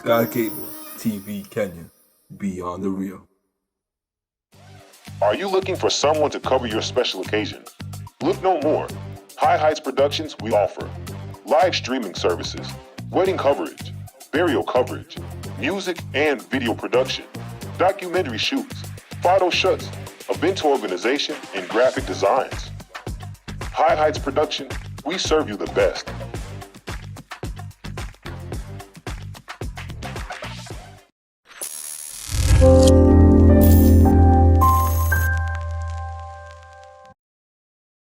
Sky Cable TV Kenya, beyond the real. Are you looking for someone to cover your special occasion? Look no more. High Heights Productions, we offer live streaming services, wedding coverage, burial coverage, music and video production, documentary shoots, photo shoots, event organization, and graphic designs. High Heights Production, we serve you the best.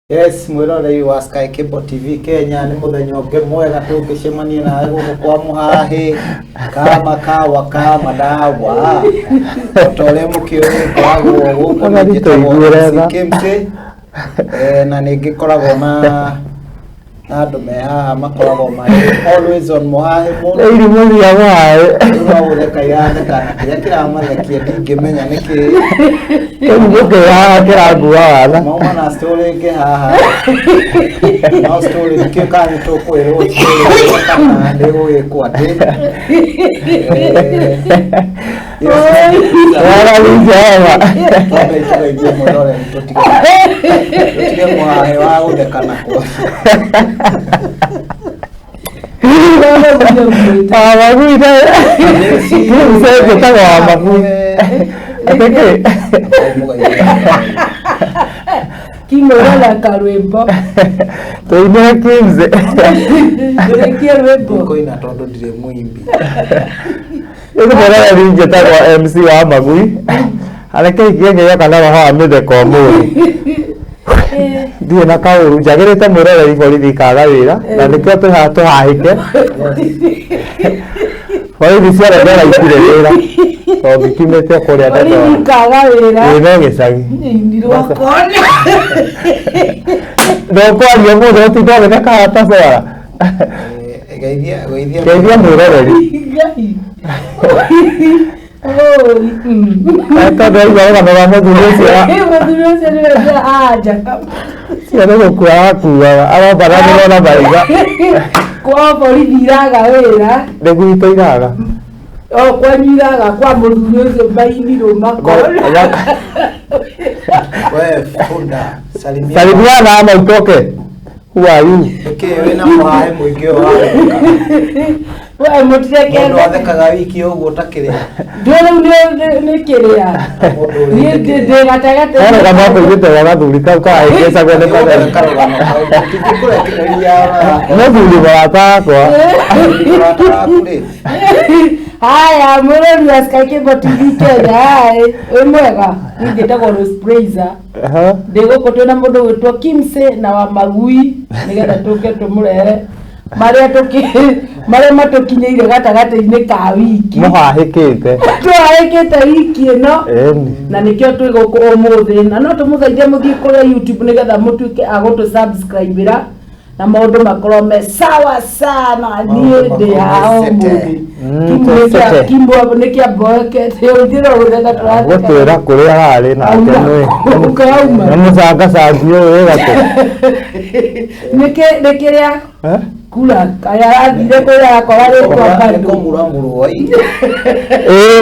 Yes, mwirorei wa Sky Cable TV Kenya ni muthenya ungi mwega tungicemania nawe guku kwa muhahi kama kawa kama dawa tole mukiuri kwagwo guku ni kimse na ningikoragwo na andu me haha makoragwo mari always on muhahi muno iri muri ya wae ureka yana kana kiria kiramathekia ndingimenya niki nguke ya kirangua watha mauma na story nge haha no story nikikani tukwirwo kana ndigugikwa ndi wala lijama tuge murore tutige muhahi wa guthekana kwa Kingora karwembo toine kimze Turekie rwembo ko ina tondu ndire muimbi ego bara rinje tagwa MC wa Magui areke ikienge kana roho amide ko muri ndiye na kauru njagirite murere borithi kaga wira na nikio tuhahike borithi ciara ndera itire wira to bikimete kuria ndato borithi kaga wira ino gicagi ndirwa kone ndokwaria mundu utindore na kahata cora geithia mwiroreri aka ndari gwa na muthuri ucio ni aja ciana gukua kuaga arobara ndirona maiga kwa borithi iraga wira ndiguito iraga kwanyiraga kwa muthuri ucio mainiro makona we funda salimia na ama utoke who are you we na muhahi muingi wa we mutireke mundu athekaga wiki uguo takire ndoro ni kiria ni de gatagate ora kama kuite wa gathuri kau ka egesa gwene kwa muthuri wa takwa haya murori wa Sky Cable TV Kenya we mwega ndetagwo Rose Praiser ndiguko twina mundu witwo Kimse na wa Magui nigetha tuke tumurere maria matukinyeire gatagati-ini ka wiki muhahikite twahikite wiki ino na nikio twi guku umuthi na no tumuthaithie muthii kuria YouTube nigetha mutuike agutu subscribe-ira na maundu makorwo me sawa sana nie ndi hao muthi kimbo nikia boke thiro gutheka twateka gutwira kuria hari na kenwe ukauma mucanga cangio wegate nikiria kula kaya athire kuria akora rikwa bandu muramuroi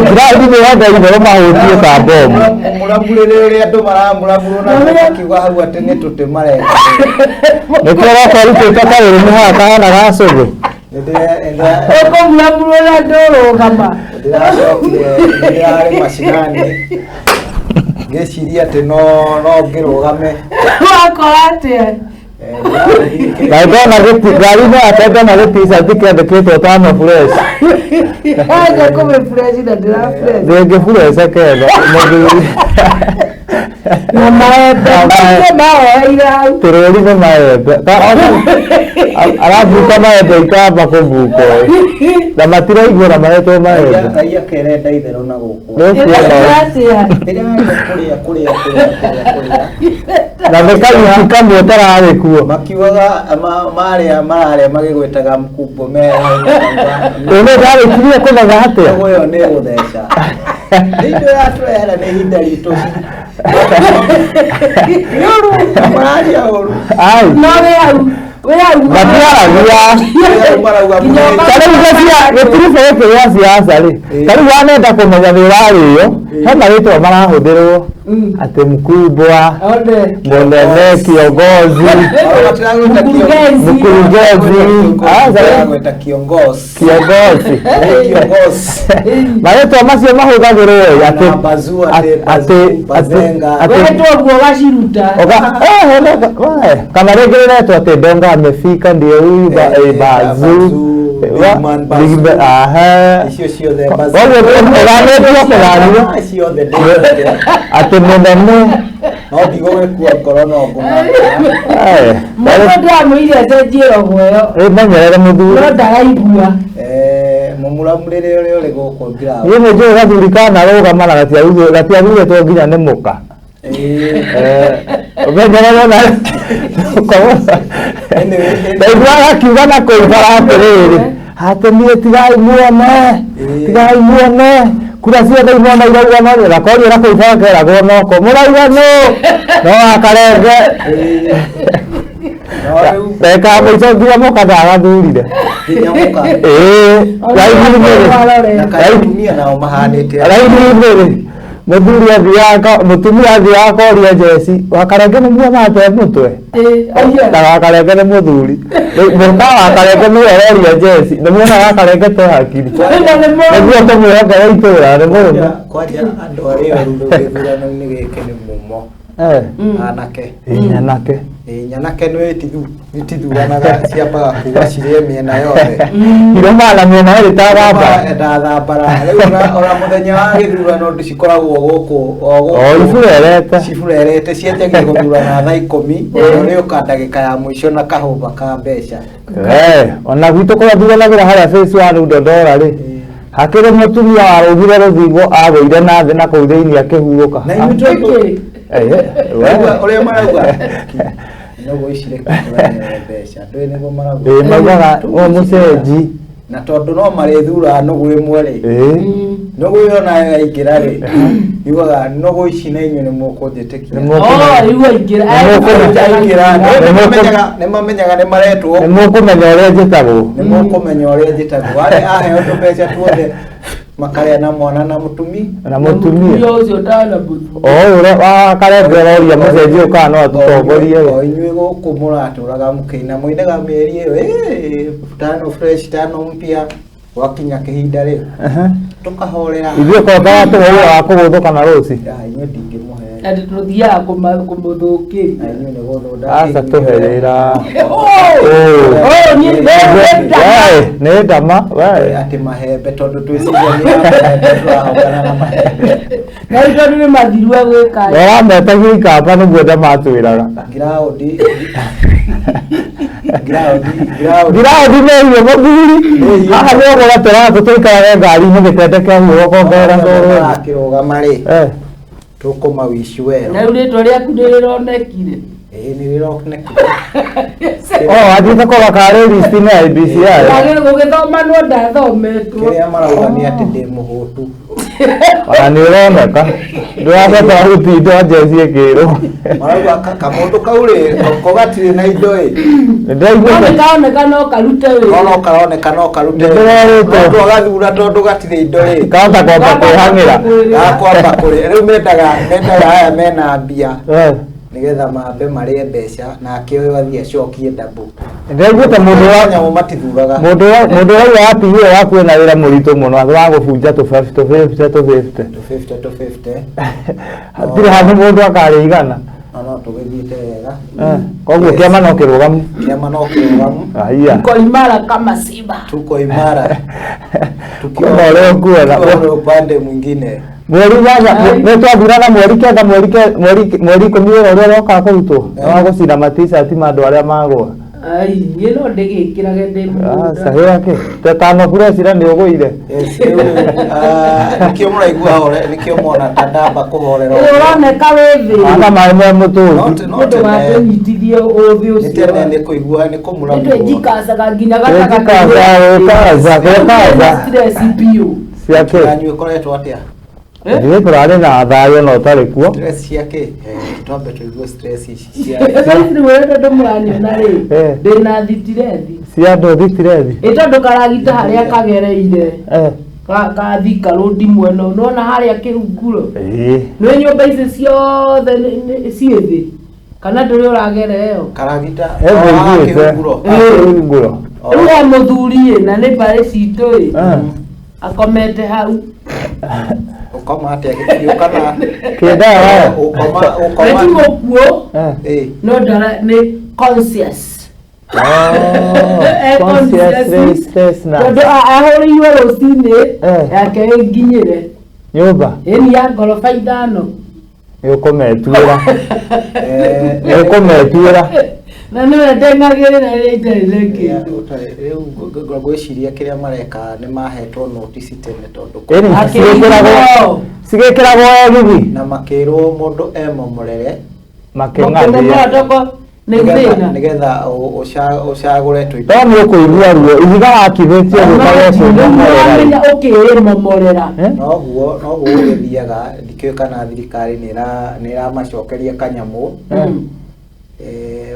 gradi ni wanda ibero mahutie ta bomu muramurire ria andu maramuramuro na kiuga hau ati ni tuti mareka nikora kwaruta kawiri ni haka na gacugu eko muramuro na ndoro kama ndirari macinani ngeciria ati no ngirugame wakora atia na giti gari no atenda na giti certificate ndikitwo tano fresh aje kome fresh na ndira fresh ndege fresh akenda muthuri na maembe ira turori no maembe arabuka maembe ikamba kubuko na matira igora maembe maembe aya kerenda ithero na guku kuria na ndekani kamwe tarare kuo makiugaga maria magigwetaga mkumbo me ene ndari kiria kunaga atia uyo ni gutheca ndio yatwera ni hinda ritu yoru maria oru ai no Karibu anaenda kumenya wĩra rĩo hena rĩtwa marahũthĩrwo atĩ mkubwa mũnene kiongozi marĩtwa macio mahũthagĩrwo kana rĩngĩ rĩretwo atĩ Donga amefika ndio huyu Bazu ati munene no ndigũgĩkua ngoro no mũndũ ndamwĩire acenjie guoyo menyerere mũthuri no ndaraigua mũmuramũrĩre ũrĩa ũrĩ gũkũ ngira niĩ nĩ njũĩ gathuri kana rũgama na gatiagurĩtwo nginya nĩ mũka menyerere na ndaiguaga akiuga na kũibara atĩrĩrĩ atĩ tigai muone kura ciothe imona iraugana na kori ra kũibara keragwo noko mũraiganu no akarenge Teka mũico nginya mũka ndagathurire mutumia athiaga koria jeci wakarenge nĩ muo mate mũtwe ndakarenge nĩ mũthuri mũka wakarenge nĩ eroria jeci nĩ muona wakarenge te hakiri nĩguo tũmwĩhoke itũra nĩ mũrũme kwanja andũ arĩa rũrũ-inĩ gĩkĩ nĩ mumo anake nyanake nĩtithuranaga ciambaga kuga cirĩe mĩena yothe iromana mĩena ĩrĩ ndathambara rĩu ona mũthenya wa gĩthurano cikoragwo gũkũ cibũrerete cianjagia gũthurana thaa 10 ũrĩũka ndagĩka ya mũico na kahũmba ka mbeca ona gwitũ kũrĩa thuranagĩra harĩa phase 1 Ndondora rĩ hakĩrĩ mũtumia warũgire rũthingo agũire na thĩ na kũu thĩinĩ akĩhurũka ũrĩa marauga nogo icire mbeca ndũĩ nĩguo marauga maugaga mũcenji na tondũ no marĩthura nũgũ ĩmwe rĩ nũgũ ĩyo nayo yaingĩra rĩ yugaga nũgũ ici na inyuĩ nĩ mũkũnjĩtĩkia nĩmamenyaga nĩ maretwo nĩmũkũmenya ũrĩa njĩtagwo aheo tũmbeca tuothe makarĩa na mwana na mũtumia ũcio ndana mbũthu ũrĩa wakarengeroria mũcenji ũkaga no atũtongorie inyuĩ gũkũ mũratũraga mũkĩina mũinaga mĩeri ĩyo tano fresh tano mpya wakinya kĩhinda rĩ tũkahorera ithuĩ kokaga tũhũra wa kũgũthũka na rũci inyuĩ ndingĩmũhe andũ tũthiaga kũmũthũkĩria inyuĩ nĩ gũthũnda aca tũherera nĩ ndama atĩ mahembe tondũ twĩciragia tũrahũgana na mahembe na tondũ nĩ mathiru gwĩka ũrametagia ikamba nĩguo ndamatwĩraga Giraudi nĩyo mũthuri haha nĩ ũgũra tũratũ tũikaraga ngari-inĩ gĩtende kĩa guoko kongerera akĩrũgama rĩ tũkũmawici wero na rĩu rĩtwa rĩaku nĩ rĩronekire nĩ rĩronekire athiĩte kũrora karĩ list-inĩ ya IEBC gũgĩthoma no ndathometwo kĩrĩa marauga nĩ atĩ ndĩ mũhũtu ona nĩ ũroneka ndũrabatara gũtinda njeci ĩkĩrwo marauga kamũndũ kau rĩ ko gatirĩ na indo ĩ karoneka no karute wĩra agathura tondũ gatirĩ indo rĩ kahota kwamba kwĩhang'ĩra gakwamba kũrĩa rĩu mendaga aya mena mbia nĩgetha mambe marĩe mbeca nake ũyũ athiĩ acokie ndabu ndaiguĩte nyamũ matithuraga mũndũ ũrĩa watigire wakuĩ na wĩra mũritũ mũno wa gũbunja tũ50 hatirĩ handũ mũndũ akarĩ igana no tũgĩthiĩte wega koguo kĩama no kĩrũgamu tuko imara kama simba tuko imara tukiwa ũkuona upande mwingine mweri nĩ twathurana mweri kenda mweri 12 ũrĩa ũroka kũrutwo wa gũcina maticati ma andũ arĩa magũa niĩ no ndĩgĩkĩrage ndĩ mũgũnda sahĩa kĩ tetano burecira nĩ ũgũire nĩkĩo mũraigua hore nĩkĩo mona tandamba kũhorera ũroneka wĩ thĩ ana maĩ me mũtũngi mũndũ watũnyitithie ũthĩ ũcio nĩ kũigua nĩ kũmũra nĩ njikacaga nginya gatagatĩ kaza stress biũ ciake yanyu ĩkoretwo atĩa Ndiye turare na thayo no tari kuo. Stress yake tutambe tuigue stress ici. Sasa ni wewe ndo mrani na ri. Ndina thitirethi. Cia ndo thitirethi. Ito karagita haria kagereire. Kathika rodi mwena unaona haria kirunguro. Nĩ nyũmba ici ciothe ciĩthĩ. Kana ndũrĩ ũragereo. Karagita. Kirunguro. Rĩu mũthuri na nĩ mbarĩ citũ akomete hau. Ukoma atia gĩkĩrio kana kĩnda ukoma kuo no ndara nĩ conscious. Consciousness na tondũ ahũrĩirwo rũcinĩ yake ĩnginyĩre nyũmba ĩni ya ngoroba 5 nĩũkũmetuĩra nĩũkũmetuĩra na nĩwe ndengagĩrĩra rĩrĩa itarĩ rĩngĩ rĩu ngwĩciria kĩrĩa mareka nĩ mahetwo notice tene tondũ cigĩkĩragwo gĩthi na makĩrwo mũndũ emomorere makĩng'athia nigetha ucagure tu to nĩ ũkũigua ruo ihiga wakithĩtie gũkamenya ũkĩĩmomorera noguo ũgĩthiaga ndikĩũĩ kana thirikari nĩ ĩramacokeria kanyamũ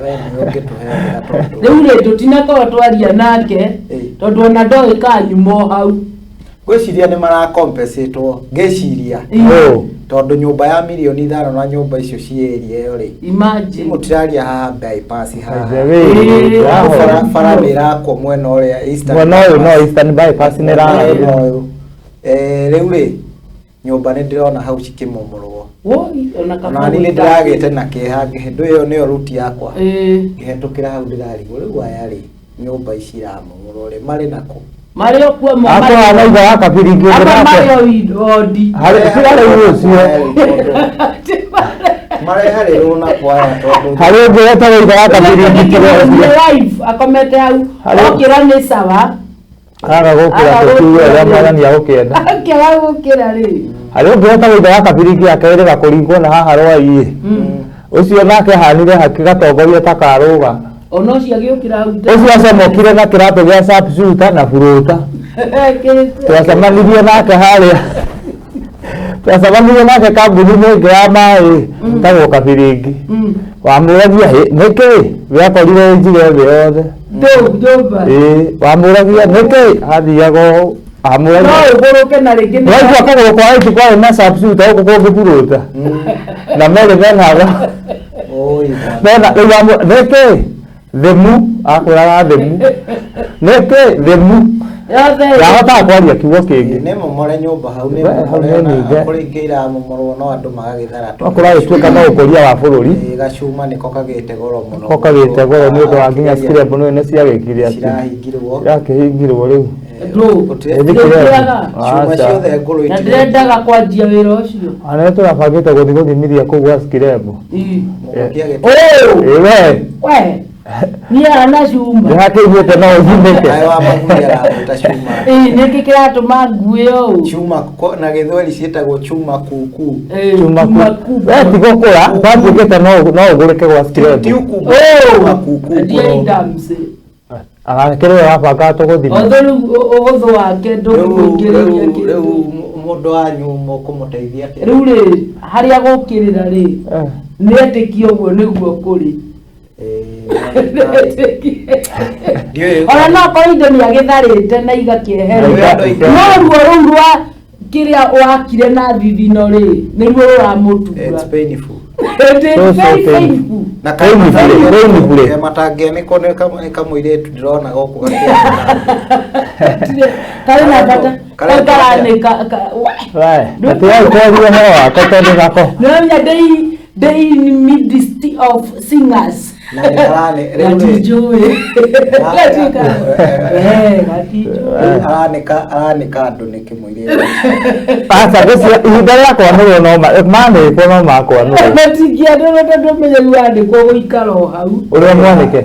we nĩ ũngĩtũheaga tondũ rĩu rĩ tũtinakorwo twaria nake tondũ ona ndoĩ kanyumo hau gwĩciria nĩ marakompensatwo ngĩciria tondũ nyũmba ya milioni 5 na nyũmba icio cieria ĩyo rĩ imagine mũtiraria haha bypass haha bara mĩrakwo mwena ũrĩa eastern no eastern bypass nĩ rarĩo rĩu rĩ nyũmba nĩ ndĩrona hau cikĩmomorwo ona kana nĩ ndĩragĩte na kĩeha hĩndĩ ĩyo nĩyo ruti yakwa ngĩhetũkĩra hau ndĩrarigwo rĩu aya rĩ nyũmba ici iramomorwo rĩ marĩ nako Mario kwa mama anaitwa waka piringi odi hali sira leo sio mare hali rona kwa todo hali ndio taitwa waka piringi live akomete hau okira ni sawa aga gukira tuwe ya mwana ni agukenda akira gukira ri hali ndio taitwa waka piringi akaerera kuringwo na haha rwai ucio nake hanire hakikatongoria takaruga ono ciagĩũkĩra hau ucio acamũkire na kĩratũ gĩa sharpshooter na buruta twacemanirie nake harĩa twacemanirie nake kambuni-inĩ ĩngĩ ya maĩ tagwo Kabiringi wamũragia nĩkĩ gĩakorire njire thĩ yothe wamũragia nĩkĩ athiaga amũragia no ũgũrũke na rĩngĩ nĩaigua kũgũrũ kwa ĩti kwarĩ na sharpshooter gũkũ kũngĩ buruta na merĩ menaga mena nĩkĩ themu akwĩraga themu nĩkĩ themu yahota kwaria kiugo kĩngĩ nĩ momore nyũmba hau nĩ momore kũrĩngĩra momorwo no andũ magagĩthara kũragĩtuĩka no ũkũria wa bũrũri gacuma nĩko kagĩte goro mũno kagĩte goro nĩ ũndũ wa nginya cirembo nĩ ciagĩkire atĩ cirakĩhingirwo rĩu cuma ciothe ngũrũ na ndĩrendaga kwanjia wĩra ũcio anĩ tũrabangĩte gũthiĩ gũthimithia kũu gwa Skirembo we niĩ ana cuma nĩhakĩiguĩte no ũthimĩke nĩkĩ kĩratũma nguĩ ũũ chuma na gĩthweri ciĩtagwo chuma kuku tigo kũra twatuĩkĩte no ũgũrĩke gwa Skirembo agakĩrĩwe wabanga tũgũthima rĩu ũhũthũ wake ndũkũingĩrĩria rĩu mũndũ wa nyuma ũkũmũteithia rĩu rĩ harĩa gũkĩrĩra rĩ nĩetĩkia ũguo nĩguo kũrĩ ona no korwo indo nĩagĩtharĩte na igakĩeheria no ruo rũu rwa kĩrĩa wakire na thithino rĩ nĩruo rũramũtura na matangĩa nĩko nĩ kamũirĩtu ndĩrona gũkũ karĩ na bata karanĩka atiagĩtwaria horo wako tondũ gako nĩmenya they midst of singers aranĩka andũ nĩ kĩmũirĩtu aca ihinda rĩakwa nĩrĩo manĩkwo no makwanũra matingĩandĩrwo tondũ ũmenyeru wandĩkwo gũikara o hau ũrĩa mwanĩke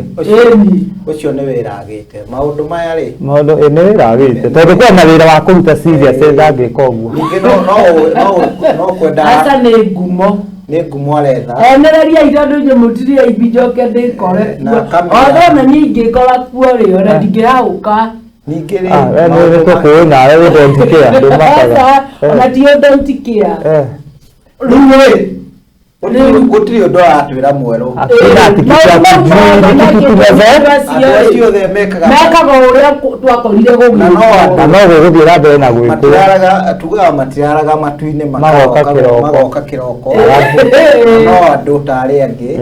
ũcio nĩ wĩragĩte maũndũ maya rĩ maũndũ nĩ wĩragĩte tondũ kwĩna wĩra wa kũruta serious ndangĩka ũguo ningĩ no kwenda aca nĩ ngumo nĩ ngumo aretha onereria indo nje mũtiri ya ibi njoke ndĩkore othe na niĩ ingĩkora kuo rĩ ona ndingĩraũka Ningere wewe ndio kwa na wewe don't care ndio makaga ona ti don't care Rumwe gutiri undu atwira mwero ciothe mekaga uria twakorire na no guthira mbere na gwikura tugaga matiraraga matu-inĩ magoka kiroko no andu tari angi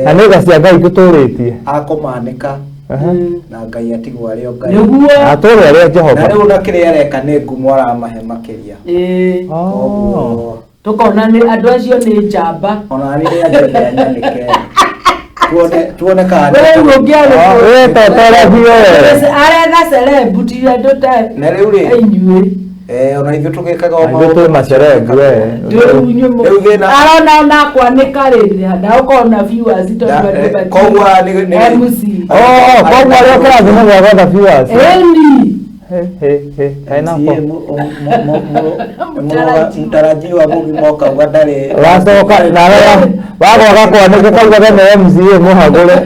na nĩ tha cia Ngai tũtũrĩtie akumanika na Ngai atigwo arĩ o Ngai atũre arĩa Jehova na rĩu na kĩrĩa areka nĩ ngumo aramahe makĩria tukona ni andu acio ni njamba ona ni rĩa nyanike tuone kana wewe ungiari wewe totore bio aretha celebrity andu ta na rĩu rĩ inyuĩ ona ithu tugikaga o maũndũ macerebu arona na kwanika rĩrĩ na ukona viewers tondu kogwa ni MC kogwa rĩa kĩrathimo gĩa gwetha viewers kaina mtarajiwa mugi moka ugadari wacoka na wagoga kwanĩka kaugaga nĩ MC mũhagũre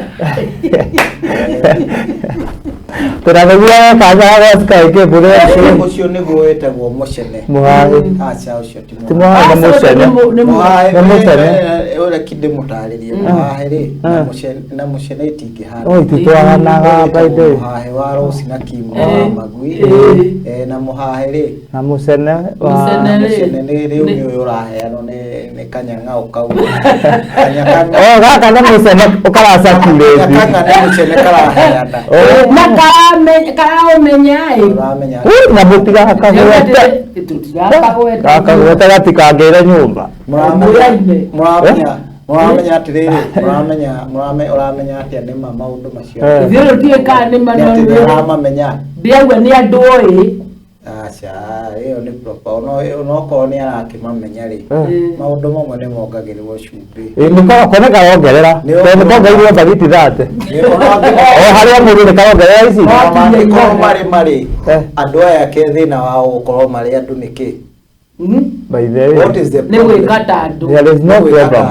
tũrathegua kanya gosika ikĩmbũre ucio nĩguo wĩtagwo mũcene mũhaĩ aca ucio ti mũhaĩ nĩ mũcene nĩ mũcene ũrĩa kinde mũtarĩrie mũhaĩ rĩ na mũcene itingĩhana ititwahanaga baide mũhaĩ wa Rosi na Kim wa Magui na mũhaĩ rĩ na mũcene nĩ rĩu nĩ ũyũ ũraheanwo nĩ kanyang'au kau gaka nĩ mũcene ũkaracakirĩti kanga nĩ mũcene karaheana karaũmenya na mũtigakagwete gatikangĩre nyũmba muramenya atiriri muramenya atia nĩma maũndũ macio ithuĩ tũtiĩkaga nĩma no muramamenya ndiauga nĩ andũ oĩ aca ĩyo nĩ proper onokorwo nĩ arakĩmamenya rĩ maũndũ mamwe nĩ mongagĩrĩrwo cumbĩ nĩkone karongerera tondũ nĩkongereirwo mbagiti thate o harĩa mũndũ nĩkarongerera ici mangĩkorwo marĩ andũ aya ke thĩna wao gũkorwo marĩ andũ nĩkĩ by the way nĩ gwĩka ta andũ there is no problem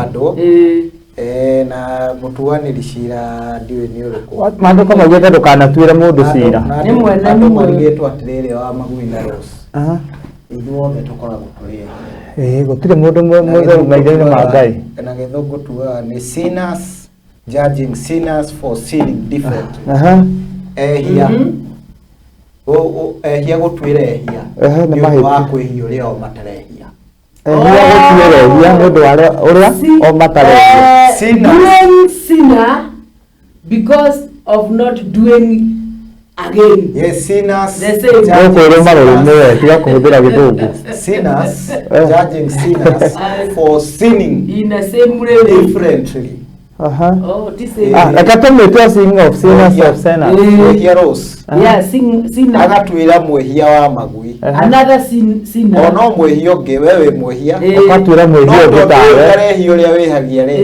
na mutuanĩri cira ndiũĩ nĩ ũrĩkũ maandĩko maugĩte ndũkanatuĩre mũndũ cira nĩ mwene andũ marigĩtwo atĩrĩrĩ wa Magui na Rose ithuothe tũkoragwo tũrĩ gũtirĩ mũndũ mũtheru maitho-inĩ ma Ngai na gĩthũngũ tugaga nĩ sinners judging sinners for sinning differently ehia gũtuĩra ehia nĩ ũndũ wa kwĩhia ũrĩa o matarehia gũtuĩra nĩ ũndũ wa ũrĩa o matarehia doing sinner because of not doing again. Yes, sinners. Sinners judging sinners for sinning in the same way differently. Oh, this is. Sing of sinners of sinners. Heroes. Yeah, sinner. Agatwira mwehia wa Magui. Another sinner. Ono mwehia ũngĩ wewe mwehia. Agatwira mwehia ũngĩ tawe. Arehia ũrĩa wĩhagia rĩ.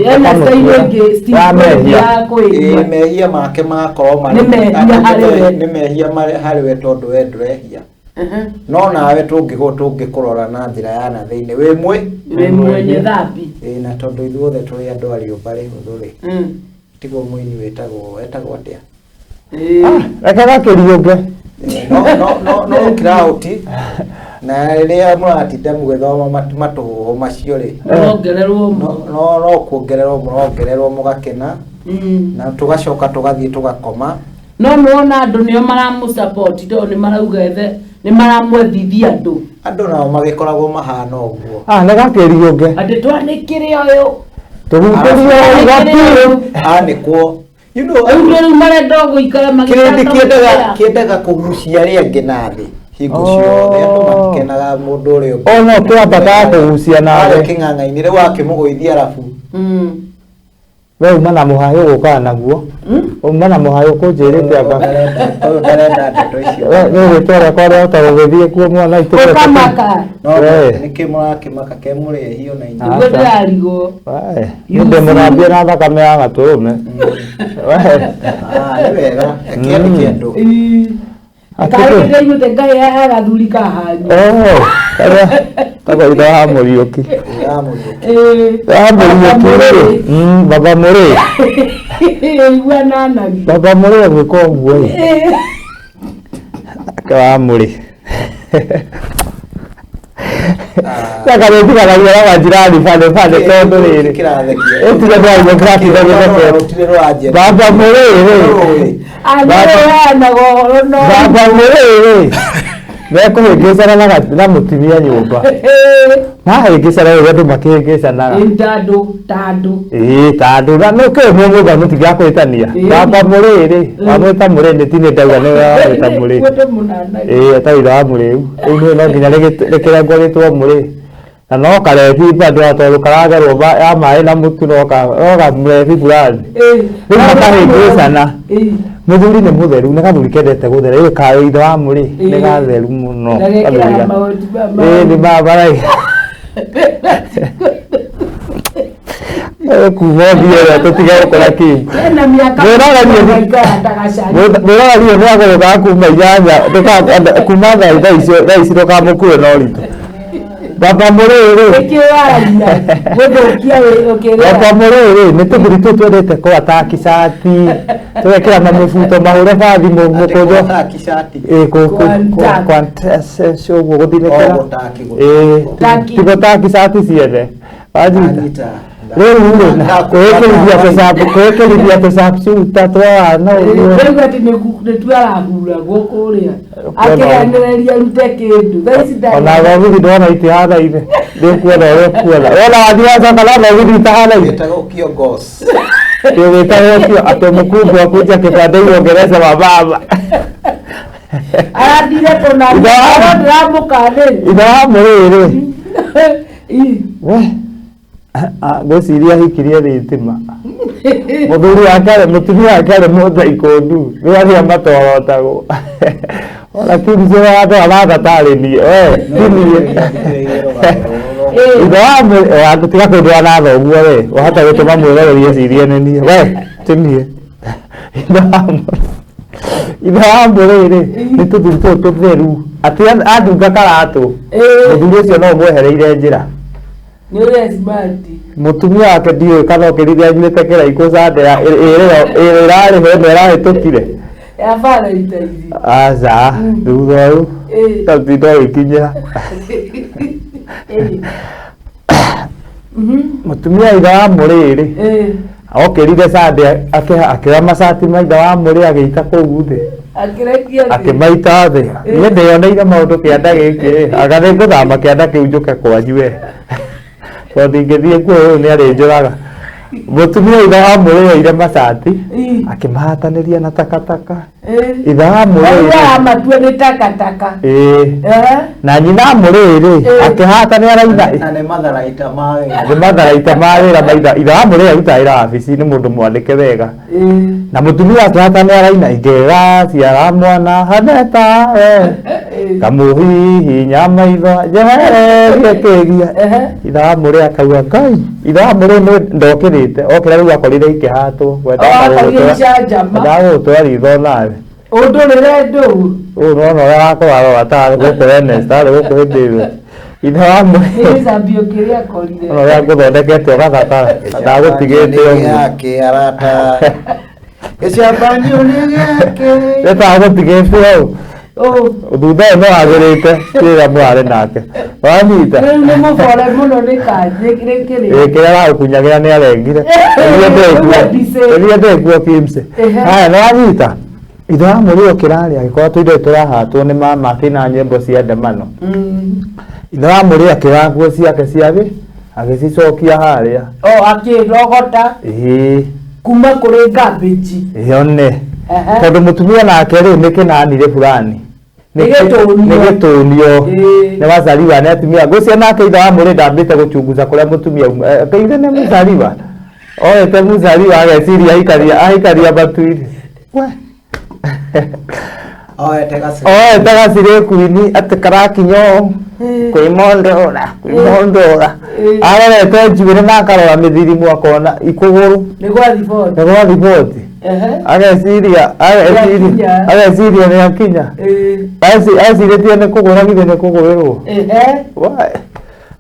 Mehia make makorwo marĩ. Nĩ mehia harĩ we tondũ we ndũrehia. No nawe tũngĩkũrora na njĩra ya na thĩinĩ wĩ mwenye thambi na tondũ ithuothe tũrĩ andũ ariũmba rĩhũthũ rĩ tigwo mũini wetagwo atĩa reke gakĩriũnge no kĩrauti na rĩrĩa mũratinda mũgĩthoma matũhũhũ macio rĩ no kuongererwo mũgakena na tũgacoka tũgathiĩ tũgakoma no muona andũ nĩo maramũsupport tondũ nĩ marauga nĩ maramwethithia andũ nao magĩkoragwo mahana ũguo nĩ gakĩriũnge atĩ twanĩkĩre ũyũ tũhutĩrio nĩkuo rĩu marenda gũikara kĩendaga kũgucia arĩa angĩ na thĩ hingo ciothe andũ matikenaga mũndũ ũrĩa no kĩambataga kũgucia na thĩ kĩng'ang'a-inĩ rĩu akĩmũgũithia arabu we uma na mũhaĩ ũgũkaga naguo uma na mũhaĩ ũkũnjĩrĩte anga ũyũ ndarenda ndeto icio nĩ rĩtwa rĩakwa rĩahota gũgĩthiĩ kuo mwana ũkamaka nĩkĩ mũrakĩmaka ke mũrĩhio na inyuĩ nĩguo ndĩrarigwo nĩndĩ mũrambia na thakame ya gatũrũme nĩ wega kĩarĩ kĩandũ karĩkĩte inyuĩte Ngai agathuri kahanya Kaka ito ha Muriuki. Baba Muri. Igua nana. Baba Muri agwĩka ũguo. Kwa muri. Saka ndio la jirani pale todo ile. Eti ndio graphic ndio. Baba muri. Baba muri. Beko hegeza na mutimia nyumba. Na hegeza na wewe makegeza na. Tado na no ke mo ga mutiga ko itania. Baba muri amweta muri nditine ndauga ne wa muri. Ataira muri. Uno no nginya rekera ngwagitwo muri. Na no kare pipa ndo atoro karaga roba ya mai na mutu no ka mrevi fulani. Ni makahegeza na. Muthuri ni mutheru na kathuri kendete guthera iyo kaitho wa muri ni gatheru muno ni baba kuvothia tutigare kora ki nora rio nwago ga kuma ijanya kuma thaa ici ndokamukue no ritu baba muri baba muri ni tuguri tu twendete ko ataki sati twekera na mufuto mahure bathi mukojo kwantese sho guthilekera tigo taki sati ciene ajita leo na kuekelithia pesa ciuta twana rĩu ati nĩ twarathura gũkũrĩa akĩanĩrĩria rute kĩndũ ona thogithi ndona itihana-inĩ ndĩkuona ũrĩa kuona wona wathi wacoka na thogithi itahana-inĩ gĩtagũkio atĩ mũkungu akunja kĩbande irongereza wa baba arathire tũna ndĩramũkanĩri ithe wa mũrĩrĩ ngwĩciria hikirie thitima muthuri wake mutumia wake arĩ mũthĩ ikondu rĩrĩa matorotagwo ona kĩrĩcio watho arathatarĩnie ndinie ithe tiga kwĩndwa na thoguo we wahota gũtũma mwĩrorerie cirie nĩ niĩ we tĩniĩ ithe wa mũrĩrĩ nĩ tũthuri tũtũ tũtheru atĩ andunga karatũ mũthuri ũcio no mwehereire njĩra mutumia wake ndiũĩ kana ũkĩrithia nyuĩte kĩraikũ sandea ĩrarĩ ho ĩno ĩrahĩtũkire aca thutha ũyũ tatinda gĩkinyĩra mutumia ithe wa mũrĩrĩ okĩrire sandea akĩoya macati ma ithe wa mũrĩ agĩita kũu thĩ akĩmaita thĩ niĩ ndĩoneire maũndũ kĩanda gĩkĩ anga nĩngũthama kĩanda kĩu njũke kwanyu we tondũ ingĩthiĩ kuo ũyũ nĩ arĩnjũraga mutumia ithe wa mũrĩ oire macati akĩmahatanĩria na takataka ithe wa mũrĩ amatua nĩ takataka na nyina mũrĩrĩ akĩhatana araina nĩ matharaita ma wĩra ithe wa mũrĩ arutaga wĩra wabici nĩ mũndũ mwandĩke wega na mutumia akĩhatana araina ingĩga ciara mwana haneta kamuhihinya maitho njehererie kĩgia ithe wa mũrĩ akauga ngai ithe wa mũrĩ ndokĩrĩte okĩra rĩu akorire ikĩhatwo ndagũtwara itho nawe ũndũrĩre ndũu ũyũ nona ũrĩa wakũrarora tarĩ gũkũ Ernest tarĩ gũkũ hĩndĩ ĩyo ithe wa mũrĩ nĩcambio kĩrĩa akorire ona ũrĩa ngũthondekete ũgathaka ndagũtigĩte yake arata gĩcambanio nĩ gĩake ndagũtigĩte thutha ũyũ nĩ wagĩrĩte kĩrĩa mwarĩ nake wanyita rĩu nĩ mũbore mũno nĩ kanjĩ kĩrĩa wagũkunyagĩra nĩ arengire ĩrĩa ndĩkuo kimse haya nĩ wanyita ithe wa mũrĩ ũkĩrarĩ agĩkorwo tũindo tũrahatwo nĩ mama kĩna nyĩmbo cia ndemano ithe wa mũrĩ akĩoya nguo ciake ciathĩ agĩcicokia harĩa akĩrogota kuma kũrĩ ngambĩji one tondũ mutumia nake rĩu nĩ kĩnanire fulani nĩ gĩtũnio nĩ wacariwa nĩ atumia ngũcio nake ithe wa mũrĩ ndambĩte gũchunguza kũrĩa mutumia ithe nĩ mũcariwa oete mũcariwa ageciria ahikaria matu-inĩ oete gacirĩ kuini atĩ karakinya kwĩmondora arorete njuĩrĩ na akarora mĩthirimu akona ikũgũrũ nĩ gwa thiboti ageciria nĩ akinya ecirĩtie nĩ kũgũra githĩ nĩ kũgũrĩrwo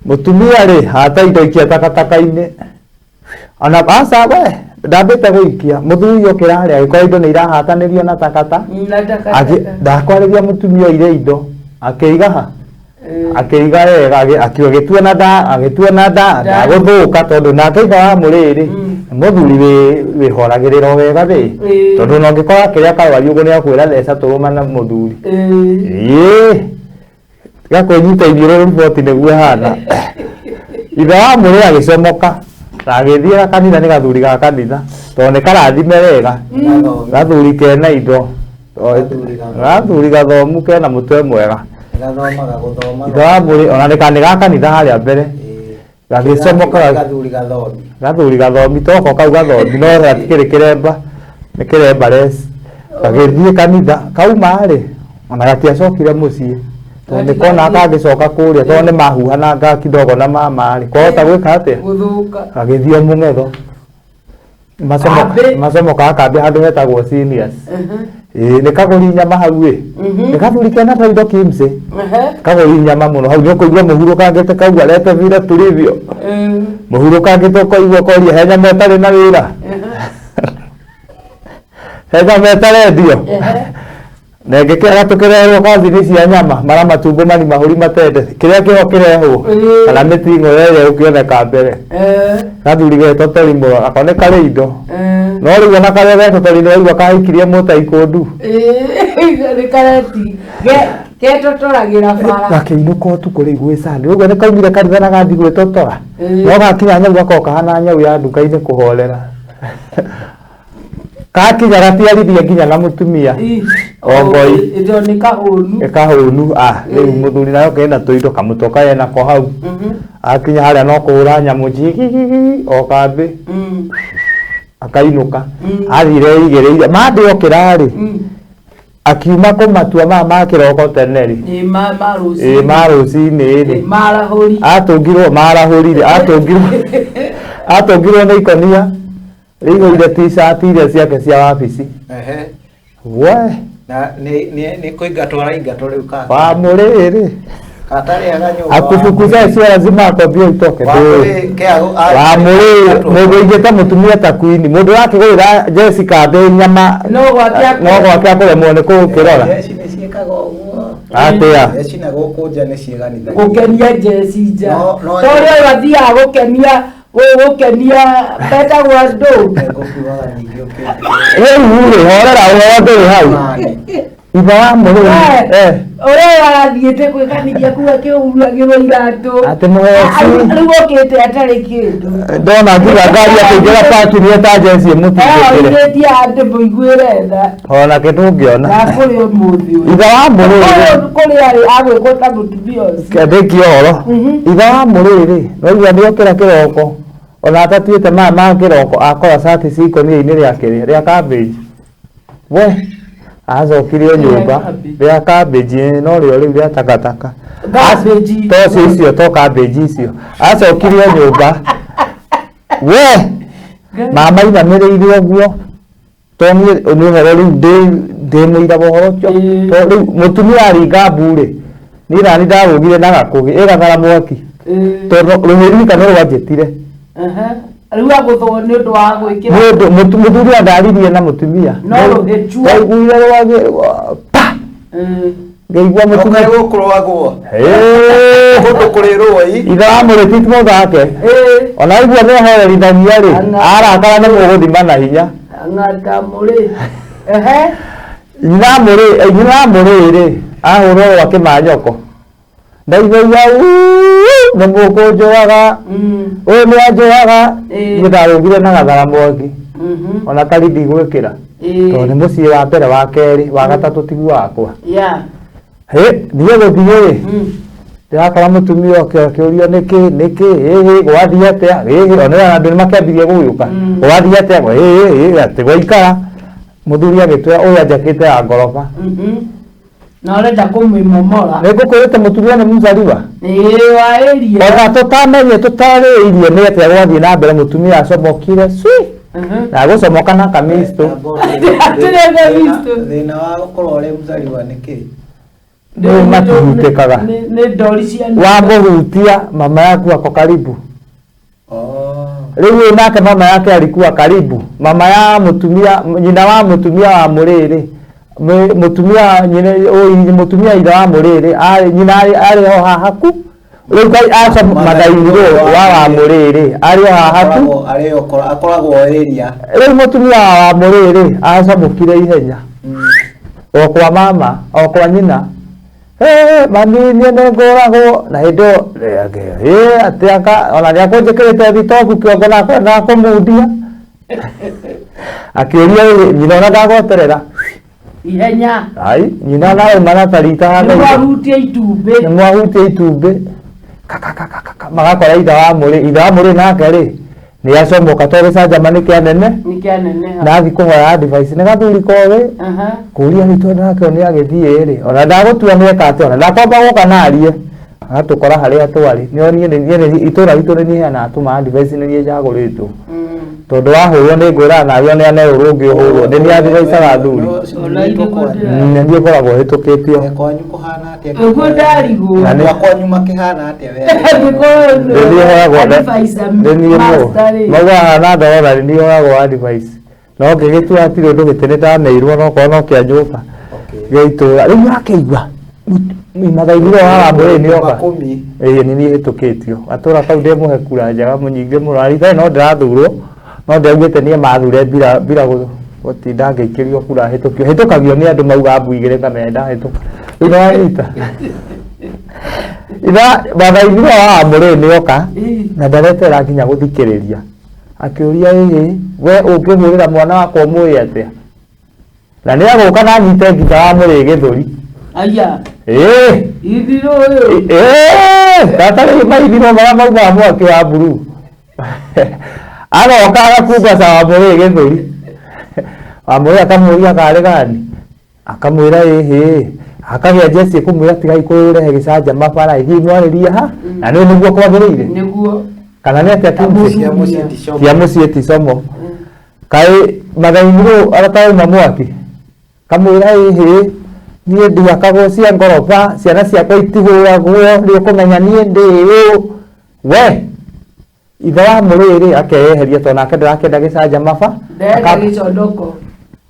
mutumia rĩ hata indo ikia takataka-inĩ ona aca we ndambĩte gũikia mũthuri okĩrarĩa agĩkora indo nĩ irahatanĩrio na takata ndakwarĩria mũtumia ire indo akĩiga ha akĩiga wega akĩgĩtua na nda ndagũthũka tondũ nake ithe wa mũrĩrĩ mũthuri wĩhoragĩrĩra wega rĩ tondũ no ngĩkora kĩrĩa karwari ũguo nĩ akwĩra theca tũrũma na mũthuri gakwĩnyita iniũrũ riboti nĩguo hana ithe wa mũrĩrĩ agĩcomoka na agĩthiĩ kanitha nĩ gathuri ga kanitha tondũ nĩ karathime wega gathuri kena indo gathuri gathomu kena mũtwe mwega ithe wa mũrĩrĩ ona nĩ ga kanitha harĩa mbere gagĩcomoka gathuri gathomi toko kau gathomi no gatikĩrĩ kĩremba nĩ kĩremba reci gagĩthiĩ kanitha kauma-rĩ ona gatiacokire mũciĩ tondũ nĩ kona kangĩcoka kũrĩa tondũ nĩ mahuhananga kidogo na mama-rĩ kwahota gwĩka atĩa gagĩthiĩ mũng'etho macomoka akambia handũ hetagwo seniors nĩ kagũri nyama hau-ĩ nĩ gathuri kena ta indo kimse kagũri nyama mũno hau nĩ ũkũigua mũhurũkangĩte kauga lete vile tulivyo mũhurũkangĩte ũkaigua koria he nyama ĩtarĩ na wĩra he nyama ĩtarendio na ngĩkĩaga tũkĩrehwo kathi-inĩ cia nyama mara matumbo mani mahũri matende kĩrĩa kĩho kĩrehwo kana mĩting'o ĩrĩa ũkĩoneka mbere gathuri getwo Torimo ako nĩ karĩ indo no rĩu ona karĩa getwo Torimo waigua kahikirie mũta ikũndu nĩ kareti getũtũragĩra bara gakĩinũka ũtukũ rĩu gwĩ sande ũguo nĩ kaumire kanitha na gathi gwĩtũtũra no gakinya nyau gakorwo kahana nyau ya nduka-inĩ kũhorera kakinya gatiarithia nginya na mũtumia ongoi indo nĩ kahũnu rĩu mũthuri nayo kena tũindo kamũtoka enako hau akinya harĩa no kũhũra nyamũ o kambĩ akainũka athire igĩrĩire mandĩ okĩra-rĩ akiuma kũmatua maya ma kĩroko tene-rĩ ma rũcinĩ-rĩ marahũrire atũngirwo nĩ ikonia rĩihũire t-shirt iria ciake cia wabici we nĩ kũingatwo raingatwo rĩu kaka wa mũrĩrĩ akufukuza sio lazima akwambie utoke wa mũrĩrĩ mũndũ ingĩta mũtumia ta Queen mũndũ wakĩgũrĩra Jessica mbĩ nyama no gwake akũremwo nĩ kũkĩrora atĩa na gũkũ nja nĩ cieganitha gũkenia Jesi nja tondũ wathiaga gũkenia betagwo andũ rĩu-rĩ horera ũhoro ndũrĩ hau ithe wa mũrĩrĩ ũrĩa wathiĩte gwĩkanithia kuga kĩũragĩrwo iratũ atĩ mũheci rĩu ũkĩte atarĩ kĩndũ ndona nginya ngari akĩingĩra parking ta Jesi mũtingĩkĩre ĩtia andũ mũiguĩre tha ona kĩtũngĩona na kũrĩ ũmũthĩ ũyũ ithe wa mũrĩrĩ kũrĩ arĩ agwĩkwo ta mũtumia ũcio kĩandĩki ũhoro ithe wa mũrĩrĩ noigua nĩokĩra kĩroko ona atatuĩte maya ma kĩroko akora cati cikũnia-inĩ rĩake rĩa kambĩji we acokirio nyũmba rĩa kambĩji no rĩo rĩu rĩa takataka tocio icio to kambĩji icio acokirio nyũmba we mama inamĩrĩire ũguo to nĩ ũhoro rĩu ndĩmũira ũhoro ũcio rĩu mũtumia aringa mbu-rĩ niĩ nani ndarũgire na gakũgĩ ĩgathara mwaki tondũ rũhĩri kana rwanjĩtire rĩu agũthwo nĩ ũndũ wa gwĩkĩra mũthuri andaririe na mũtumia no rũhĩjua waiguire rwagĩ ngaigua mũtumia gũkũrwagwo kũndũ kũrĩ rũĩ ithe wa mũrĩti ti mũthake ona aigua nĩ ahorerithagia-rĩ arakara nĩ mũgũthima na hinya ng'ata mũrĩ nyina mũrĩ-rĩ ahũrwo gwa kĩmanyoko ndaigua nĩ mũkũnjũaga ũyũ nĩ anjũaga niĩ ndarũgire na gathara mwaki ona tari ndigwĩkĩra tondũ nĩ mũciĩ wa mbere wa kerĩ wa gatatũ tigu wakwa niĩ gũthiĩ-rĩ ndĩrakora mũtumia akĩũrio nĩkĩ gwathiĩ atĩa ona andũ nĩmakĩambirie gũgĩũka gwathiĩ atĩa atĩ gwaikara mũthuri agĩtwĩra ũyũ anjakĩte ya ngoroba na ũrenda kũmwĩmomora nĩngũkwĩrĩte mũtumia nĩ mũzariwa waĩrie ona tũtamenye tũtarĩirie nĩ atĩa gwathiĩ na mbere mũtumia acomokire na gũcomoka na kamistũ thĩna wa gũkorwo ũrĩ mũzariwa nĩkĩ nĩ matihutĩkaga nĩ ndori cia wamũhutia mama yaku ako karibu Rĩu nake mama yake alikuwa karibu. Mama ya mutumia, nyina wa mutumia wa Mũrĩrĩ. Mutumia ira wa Mũrĩrĩ, nyina ari ho hahaku. Rĩu kai aca mathainiro wa Mũrĩrĩ, ari ho hahaku. Akoragwo area. Rĩu mutumia wa Mũrĩrĩ acamũkire ihenya. O kwa mama, o kwa nyina. Mami niĩ nĩngũragwo na hĩndĩ ĩyo atĩaka ona nĩakũnjĩkĩrĩte thitobu kĩongo na kũmundia. Akĩũria nyina ona ndagweterera ihenya. Ai nyina nawe maratarita hana nĩmwahutia itumbĩ magakora itha wa Mũrĩrĩ nake rĩ nĩacomoka tondũ gĩcanjama nĩ kĩanene na athi kũhoya advice nĩ gathuri kowe kũria rĩtwa nake nĩ agĩthiĩ rĩ ona ndagũtua nĩ eka atĩ ona ndakomba gũka narie agatũkora harĩa twarĩ nĩo niĩ itũra ritũ nĩ heana atũma advice nĩ niĩ njagũrĩtwo tondũ wahũrwo nĩ ngwĩra nawe nĩ aneũrwo ũngĩ ũhũrwo nĩ niĩ advice thuri nĩ niĩ ngoragwo hĩtũkĩtio kwanyu kũhana atĩa ũguo ndarigwo na kwanyu makĩhana atĩa we mauga hana ndorora nĩ niĩ advice no ngĩgĩtua hatirĩ ũndũ gĩtĩ nĩndaneirwo no korwo no kĩanjũka gĩitũra rĩu akĩigua mathainiro wa Mũrĩrĩ nĩoka nĩ niĩ hĩtũkĩtio atũra kau ndĩmũhe kura njega mũnyingĩ mũno arithai no ndĩrathurwo no ndaugĩte niĩ mathure bila gũtinda ngĩikĩrio kura hĩtũkagio nĩ andũ mauga mbu igĩrĩ kana ndahĩtũka rĩu nĩ wanyita mathainiro wa Mũrĩrĩ nĩoka na ndaretera nginya gũthikĩrĩria akĩũria we ũngĩhũrĩra mwana wakwa mũĩ atĩa na nĩ agũka na nyite ngita wa Mũrĩrĩ gĩthũri aya ithiro tatarĩ maithiro marĩa maumaga mwaki wa mburu agoka agakumbaca wa Mũrĩrĩ gĩthũri wa Mũrĩrĩ akamũria karĩ gani akamwĩra akagĩa jesi kũmwĩra tigai kũrehe gĩcanjama bara hihi mwarĩria ha na nĩguo kwagĩrĩire nĩguo kana nĩ atĩa tia mũciĩ ti somo kaĩ mathainiro aratauma mwaki kamwĩra niĩ ndiakagwo cia ngoroba ciana ciakwa itihũragwo nĩ ũkũmenya niĩ ndĩ we ithe wa Mũrĩrĩ akeyeheria tondũ nake ndarakĩenda gĩcanjama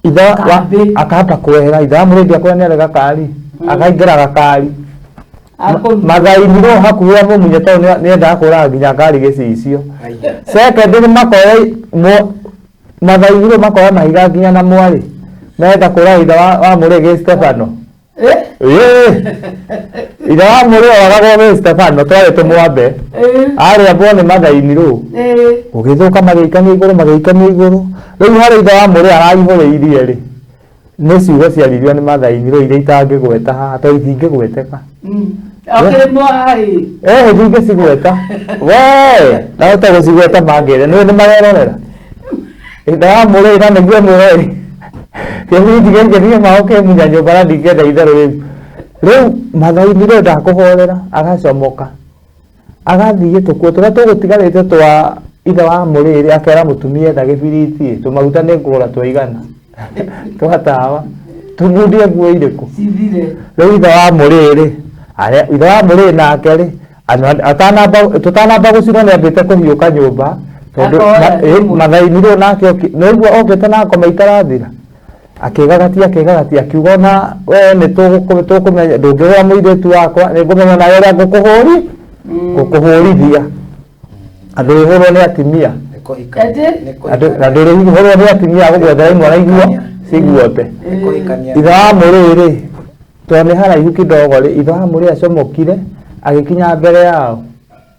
ithe akahota kwehera ithe wa Mũrĩrĩ ndiakwenda nĩ arega kari akaingĩra gakari mathainiro hakuhĩ amũmunye tondũ nĩ endaga kũraga nginya ngari gĩcicio second nĩ makoya mathainiro makoya mahiga nginya na mwarĩ menda kũraga ithe wa Mũrĩrĩ Stefano ithe wa Mũrĩrĩ wagagwo Stefano twarĩ tũmwambe arĩa mbwo nĩ mathainiro ũgĩthũka magĩikania igũrũ rĩu harĩ ithe wa Mũrĩrĩ araihũrĩirie rĩ nĩ ciugo ciaririo nĩ mathainiro iria itangĩgweta haha tondũ itingĩgweteka ndingĩcigweta we ndahota gũcigweta mangĩre nĩ marerorera ithe wa Mũrĩrĩ na nĩguo Mũrĩrĩ kĩhundi maoke munya nyũmba na ndingĩenda itherũ rĩu mathainiro ndakũhorera agacomoka agathiĩ tũkuo tũrĩa tũgũtigarĩte twa ithe wa Mũrĩrĩ akera mũtumia etha gĩbiriti tũmaguta nĩ ngũgũra twaigana twatawa tũmundie nguo irĩkũ rĩu ithe wa Mũrĩrĩ nake rĩ tũtanamba gũcirwo nĩ ambĩte kũhiũka nyũmba tondũ mathainiro nake nĩguo okĩte na ngoma itarathira akĩgagatia akiuga na we nĩ tũkũmenya ndũngĩhũra mũirĩtu wakwa nĩ ngũmenya nawe ũrĩa ngũkũhũrithia andũ rĩhũrwo nĩ atimia na ndũrĩhũrwo nĩ atimia gũgwethera imwe na iguo ciguote ithe wa Mũrĩrĩ tondũ nĩ haraihu kidogo rĩ ithe wa Mũrĩrĩ acomokire agĩkinya mbere yao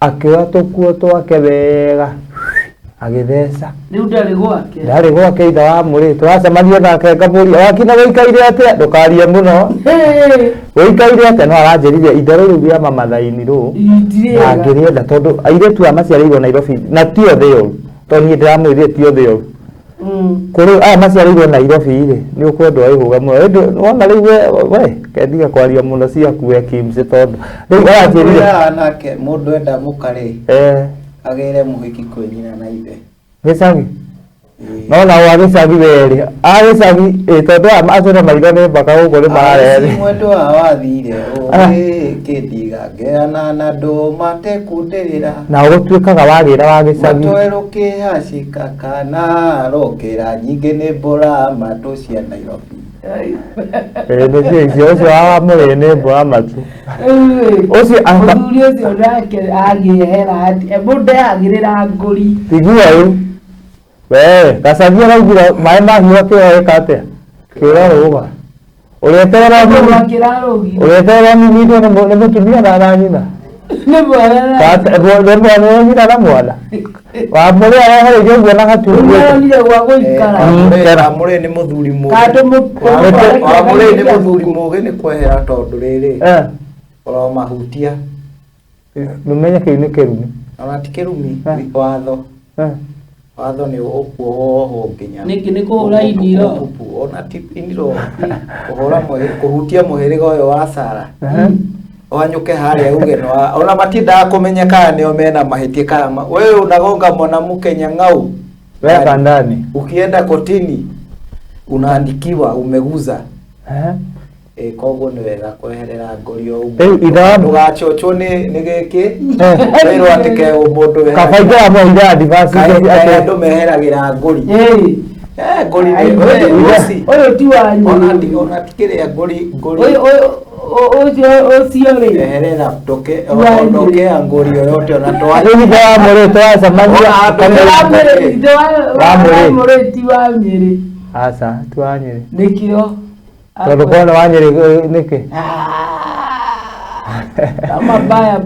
akĩoya tũkuo twake wega agĩtheca rĩu ndarĩ gwake ithe wa Mũrĩrĩ tũracemania nake ngamũria wakina gũikaire atĩa ndũkarie mũno gũikaire atĩa no aranjĩrire itherũ rĩu rĩa mathainiro na ngĩrĩenda tondũ airĩtu aya maciarĩirwo Nairobi na ti othe ũru tondũ niĩ ndĩramwĩrire ti othe ũru kũrĩ aya maciarĩirwo Nairobi rĩ nĩ ũkwendwo wĩhũga mũno wona rĩu we kendiga kwaria mũno ciaku we Kimse tondũ rĩu aranjĩrire nake mũndũ enda mũkarĩ agĩre mũhiki kwĩnyina na ithe gĩcagi no na wa gicagi weri agicagi tondu acona maitho nĩ mbaka gũkũ nĩ marareri mwendo wathire kĩndiga ngeana na ndũ matekundĩrĩra na ũgũtuĩkaga wagĩra wa gĩcagi matwerũ kĩhacika kana rokera nyingĩ nĩ mbũra matũ cia Nairobi nĩ cio ũcio wa Mũrĩ nĩ mbũra matũ ũcio mũthuri ũcio nake agĩehera ati mũndũ agĩrĩra ngũri igua rĩu we gacagi araugire maĩ mahiũ akĩoeka atĩa kĩrarũga ũrĩeterera mimithio nĩ mũtumia na nyina nĩ mwana nyina na mwana wa Mũrĩ arehereirie ũguo na gatuonire gwa gũikara Mũrĩ nĩ mũthuri mũũgĩ Mũrĩ nĩ mũthuri mũũgĩ nĩ kwehera tondũ rĩrĩ mahutia nĩmenya kĩu nĩ kĩrumi ona ti kĩrumi watho nĩ ũkuohwo nginya nĩkĩ nĩ kũhũra iniro ona ti iniro kũhutia mũhĩrĩga ũyũ wa Sara wanyuke harĩa uge ona matindaga kũmenya kana nĩo mena mahĩtia kana wewe unagonga mwanamke nyang'au weka ndani ukienda kotini unaandikiwa umeguza koguo nĩ wega kweherera ngũri o ũguo ndũgacochwo nĩ gĩkĩ wĩrwo atĩ ke mũndũ kabaida ya moira advance andũ meheragĩra ngũri ngũri ũyũ ti wanyu ona tikĩrĩa ngũri ũcio rĩ eherera ndokea ngũri yoyote ona Mũrĩ twacemania Mũrĩ ti wa Nyĩrĩ aca ti wa Nyĩrĩ nĩkĩo tondũ kona wa Nyĩrĩ nĩkĩ baya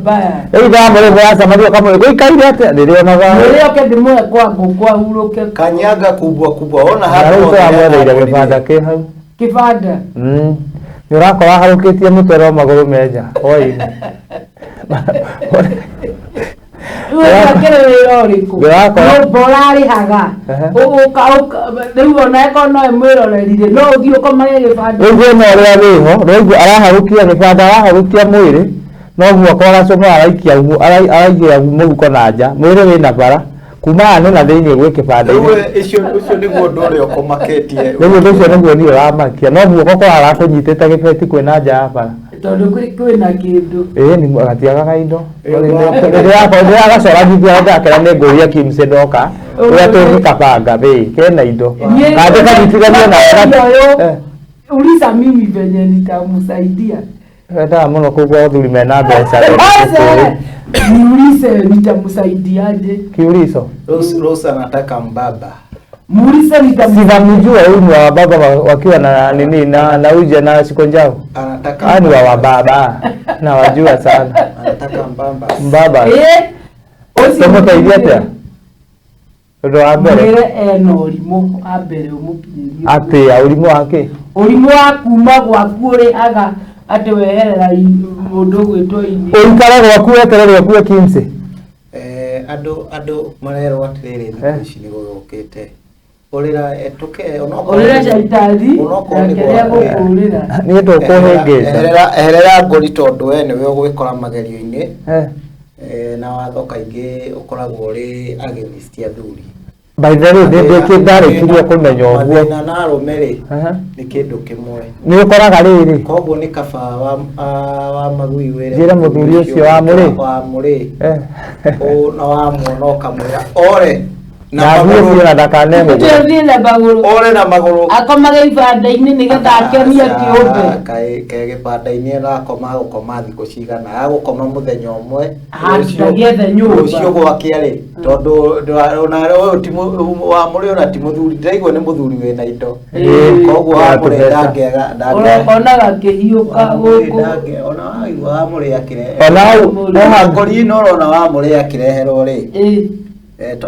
rĩu Mũrĩ twacemania kamwe gũikaire atĩa ndĩrĩonaga nĩrĩoke ndĩmwe kwa ngũkũ ahurũke kanyanga kubwa ona handũ amwetheire gĩbanda kĩ hau kĩbanda nĩ ũrakora harũkĩtie mũtwe wa magũrũ menja hwaĩ-inĩ wĩkĩre wĩra ũrĩkũ nyũmba ũrarĩhaga rĩu ona eko no ĩmwĩrorerire no ũthiĩ ũkomage gĩbanda rĩu no ũrĩa wĩho rĩu araharũkia gĩbanda araharũkia mwĩrĩ noguo akoracũma araigĩra mũhuko na nja mwĩrĩ wĩna bara kuma nĩ na thĩinĩ gwĩ kĩbanda-inĩ ũcio nĩguo ũndũ ũrĩa ũkomakĩtie rĩu ũndũ ũcio nĩguo niĩ ũramakia noguo gũkorwo arakũnyitĩte gĩbeti kwĩna nja ya bara tondũ kwĩna kĩndũ nĩ gatiagaga indo rĩrĩa agacoragithia ndakera nĩ ngũria Kimse ndoka ũrĩa tũngĩkabanga kena indo kandĩ kanyitithanie na uliza mimi venye nitamsaidia wendaga mũno kũgua ũthuri mena mbeca niulize nitamsaidiaje kiulizo Rosa anataka mbaba muulize nitamjua huyu wa baba wakiwa na nini na uje na siko njao anataka ni wa baba na wajua sana anataka mbaba ũmũteithia ũndũ wa mbere ena ũrimũ ambere ũmũkinyĩrie atĩa ũrimũ wake ũrimũ wa kuma gwaku ũrĩhaga atĩ weherera mũndũ gwĩtwo ini ũikare gwaku weterere gwaku Kimse andũ marerwo atĩrĩrĩ thikũ ici nĩ gũgũkĩte ũrĩra ũrĩra caitari ũrĩa gũkũrĩra nĩ tũkũhĩngĩca eherera ngũri tondũ we nĩwe ũgwĩkora magerio-inĩ na watho kaingĩ ũkoragwo ũrĩ against athuri by the way ndarĩkirie kũmenya ũguo mathĩna na arũme rĩ nĩ kĩndũ kĩmwe nĩ ũkoraga rĩrĩ koguo nĩ kaba wa magui wĩre njĩra mũthuri ũcio wa Mũrĩ na wamuona ũkamwĩra ore na magũrũ na ndakane ore na magũrũ akomage ibanda-inĩ nĩgetha akenie kĩũmbe ke gĩbanda-inĩ nakoma gũkoma thikũ cigana agũkoma mũthenya ũmwe rũciũ gwakĩa rĩ tondũ onarĩ ũyũ ti wa Mũrĩ ona ti mũthuri ndĩraigua nĩ mũthuri wĩna indo koguo wa Mũrĩ onaga kĩhiũka gũkũ ona waigua wa Mũrĩ akĩrehe ngori ĩno ũrona wa Mũrĩ akĩreherwo rĩ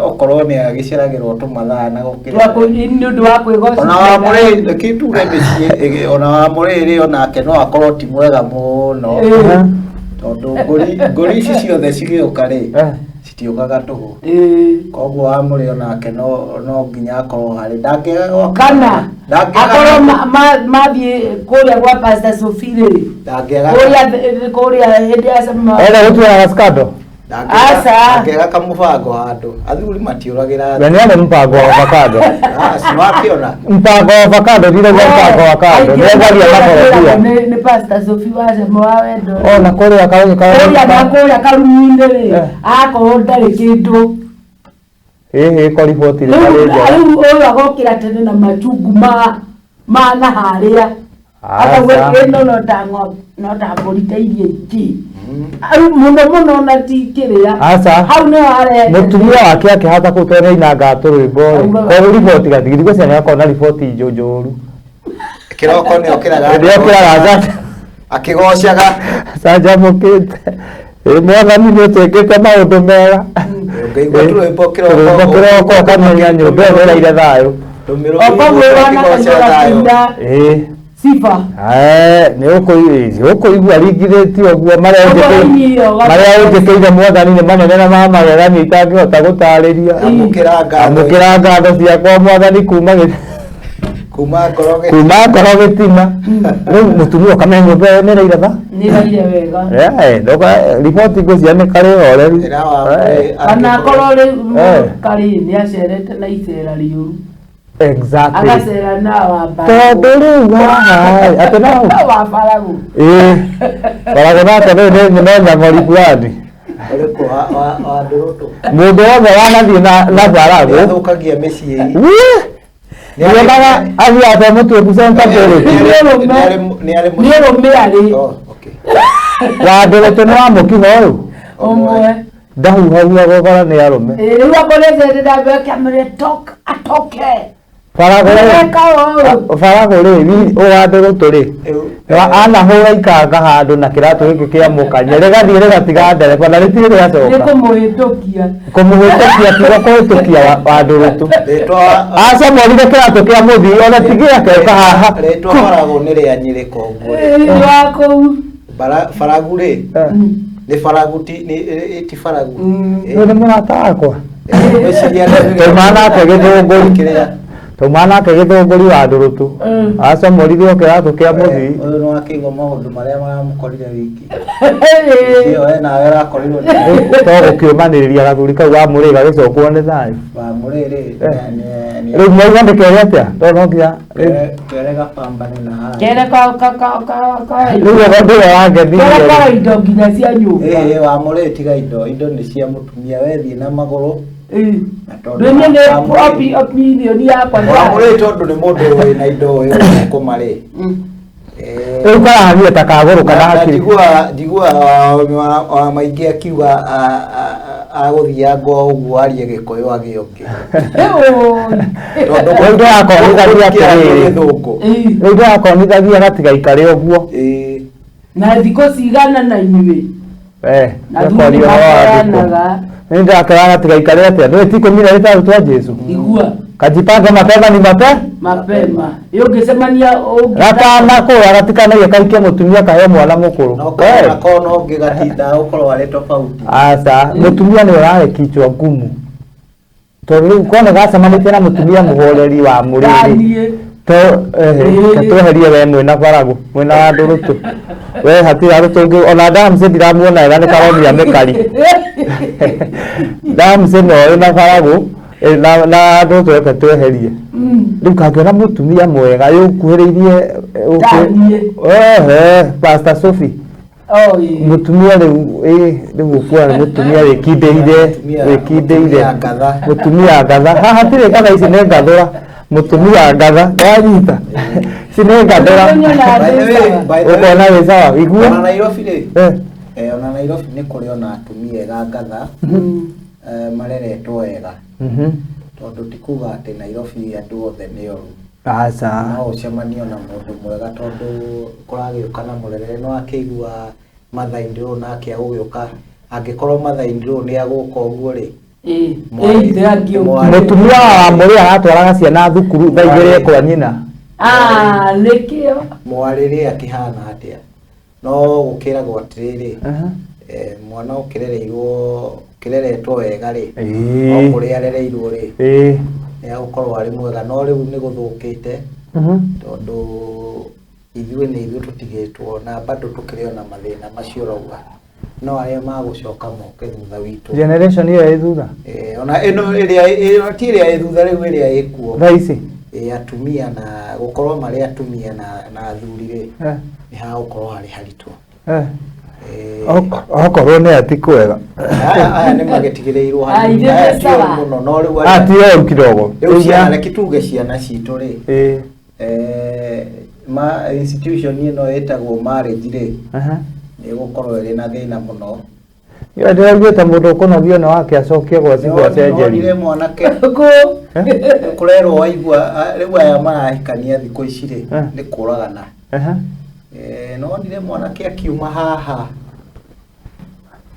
okorwo nĩ agĩceragĩrwo tũmathaa na gũkĩra nĩ ũndũ wa kwĩgoca ona wa Mũrĩ kĩtuge mĩciĩ ona wa Mũrĩ rĩ onake no akorwo ti mwega mũno tondũ ngũri ici ciothe cigĩũka rĩ citiũkaga tũhũ koguo wa Mũrĩ onake no nginya akorwo harĩ kana akorwo mathiĩ kũrĩa gwa Pastor Sophie rĩ kũrĩa hĩndĩ ya gũtuaga scandal Asa. Akega kamubango handu. Athuri matiuragira. We nĩ mũbango wa avocado. Sinakiona. Mpango wa avocado ndire mpango wa avocado. Nĩ gwaria makorobia. Nĩ Pastor Sophie wa Cemo wa wendo. O na kũrĩa kũrĩa karumi-inĩ rĩ akorwo ndarĩ kĩndũ. Ko riboti rĩ harĩ nja. Rĩu ũyũ agokĩra tene na machungu ma na harĩa. Akauga ĩno no ta mbũri ta iria ingĩ. Mũno na ti kĩrĩa. Hau nĩ warehe. Mũtumia wake akĩhota kũtwara inanga tũrwĩmbo rĩ. Koguo riboti gatigiri ciana yakwa na riboti njũru. Kĩroko nĩ okĩraga. Nĩ okĩraga akĩgocaga. Canjamũkĩte. Mwathani nĩ ũtwĩkĩte maũndũ mega. Ngaigua tũrwĩmbo kĩroko kamenya nyũmba ĩyo ĩraire thayũ. Sifa. Nĩ ũkũigua ringithĩtio ũguo marĩa ũnjĩkĩire Mwathani nĩ manene na ma magegania itangĩhota gũtarĩria. Amũkĩra ngatho ciakwa Mwathani kuma ngoro gĩtina. Rĩu mũtumia ũkamenya nyũmba ĩyo nĩ ĩraire tha. Nĩ ĩraire wega. Riboti ngwĩciria nĩ karĩ horeru. Kana akorwo rĩu karĩ nĩ acerete na icera rĩũru. Exactly. Agacera na wamba. Tondũ rĩu atĩ no wabaragu. Baragu nake nĩ nyamori fulani. Mũndũ wothe wanathiĩ na baragu nĩathũkagia mĩciĩ. Nĩonaga athiate mũtwe kusenta mbere. Nĩ ũrũme arĩ. Wa ndũrũtũ nĩ wa mũkingo ũyũ. Ũmwe. Ndahuhagia gũkora nĩ arũme. Rĩu akorete ndambe kamere atoke. Baragu rĩ ũgandũrũtũ rĩ anahũra ikanga handũ na kĩratũ gĩkĩ kĩa mũkanye rĩgathiĩ rĩgatiga ndereba na rĩtirĩ rĩacoka. Nĩ kũmũhĩtũkia tiga kũhĩtũkia wa ndũrũtũ. Acomorire kĩratũ kĩa mũthii ona tigĩake ũkahaha. Rĩtwa Baragu nĩ rĩa Nyĩrĩka ũguo. Wa kũu. Baragu rĩ nĩ Baragu ti Baragu. Nĩ mũrata wakwa. Tauma nake gĩthũngũri wa ndũrũtũ. Acomorithio kĩratũ kĩa mũthii. Ũyũ nĩ wakĩigua maũndũ marĩa maramũkorire wiki. Ĩyo nawe ũrakorirwo to gũkĩũmanĩrĩria gathuri kau wa mũrĩ gagĩcokwo nĩ thayũ. Wa mũrĩ rĩ rĩu mwauga ndĩkerĩ atĩa to no nginya kere gapambane na haha. Kere rĩu ũgo ndĩwe wangethire. Kere indo nginya cia nyũmba. Wa mũrĩ tiga indo nĩ cia mũtumia wethiĩ na magũrũ. Nĩ opinion yakwa. Wa mũrĩ tondũ nĩ mũndũ wĩna indo kũmarĩ. Rĩu karahania ta kagũrũ kana hakiri. Njigua maingĩ akiuga agũthianga ũguo arie Gĩkũyũ agĩũke. Rĩu ndĩrakonithagia atĩrĩrĩ. Rĩu ndĩrakonithagia gatigaikare ũguo. Na thikũ cigana na inyuĩ. Nĩkorio wa nĩ ndakera gatigaikare atĩa nĩ tikũmira rĩtarũ twa Jesu. Igua. Kajipange mapema ni mapema. Yũngĩcemania gatanakũra gatikanagia kaikia mũtumia kaheo mwana mũkũrũ. No ũngĩgatinda ũkorwo arĩ tofauti. Aca mũtumia nĩ ũrahe kichwa ngumu. Tondũ rĩu kone gacemanĩtie na mũtumia mũhoreri wa mũrĩrĩ. Katweherie we mwĩna Baragu mwĩna wa ndũrũtũ. We hatirĩ arũtũ ũngĩ ona Damse ndiramuona wega nĩ karomia mĩkari. Damse no wĩna Baragu na ndũrũtũ reke tweherie. Rĩu kangĩona mũtumia mwega yũkuhĩrĩirie Pastor Sophie. Mũtumia rĩu ũkuona nĩ mũtumia wĩkindĩire mũtumia ngatha haha hatirĩ ngatha ici nĩ ngathũra mũtumia ngatha wanyita ici nĩ ngathũra ũkona wĩ sawa igua. Ona Nairobi rĩ ona Nairobi nĩ kũrĩ ona atumia ega ngatha mareretwo wega. Tondũ tikuga atĩ Nairobi andũ othe nĩ oru. Aca no ũcemanie na mũndũ mwega tondũ kũragĩũka na mũrerere no akĩigua Mathai Road nake agũgĩũka angĩkorwo Mathai Road nĩ agũka ũguo rĩ. Mũtumia wa mũrĩ aratwaraga ciana thukuru thaa igĩrĩ kwa nyina. Nĩkĩo mwarĩrĩ akĩhana atĩa no gũkĩragwo atĩrĩrĩ mwana ũkĩreretwo wega rĩ o kũrĩa arereirwo rĩ nĩ agũkorwo arĩ mwega no rĩu nĩ gũthũkĩte tondũ ithuĩ tũtigĩtwo na bado tũkĩrĩ na mathĩna macio rauga no arĩa magũcoka moke thutha witũ. Generation ĩyo ĩ thutha. Ona ĩno ĩrĩa ti ĩrĩa ĩ thutha rĩu ĩrĩa ĩkuo. Thaa ici. Atumia na gũkorwo marĩ atumia na athuri rĩ nĩ hagũkorwo harĩ haritũ. Okorwo nĩ ati kwega. Aya nĩ magĩtigĩrĩirwo hanini. Aya ti mũno no rĩu ati o kidogo. Rĩu ciana reke tuge ciana citũ rĩ. Institution ĩno ĩtagwo marriage rĩ. Nĩ gũkorwo ĩrĩ na thĩna mũno. Yo ndĩraiguĩte mũndũ ũkũnogio na wake acokie gwa cigwa cenjeri. Nonire mwanake kũrerwo waigua rĩu aya marahikania thikũ ici rĩ nĩ kũragana. Nonire mwanake akiuma haha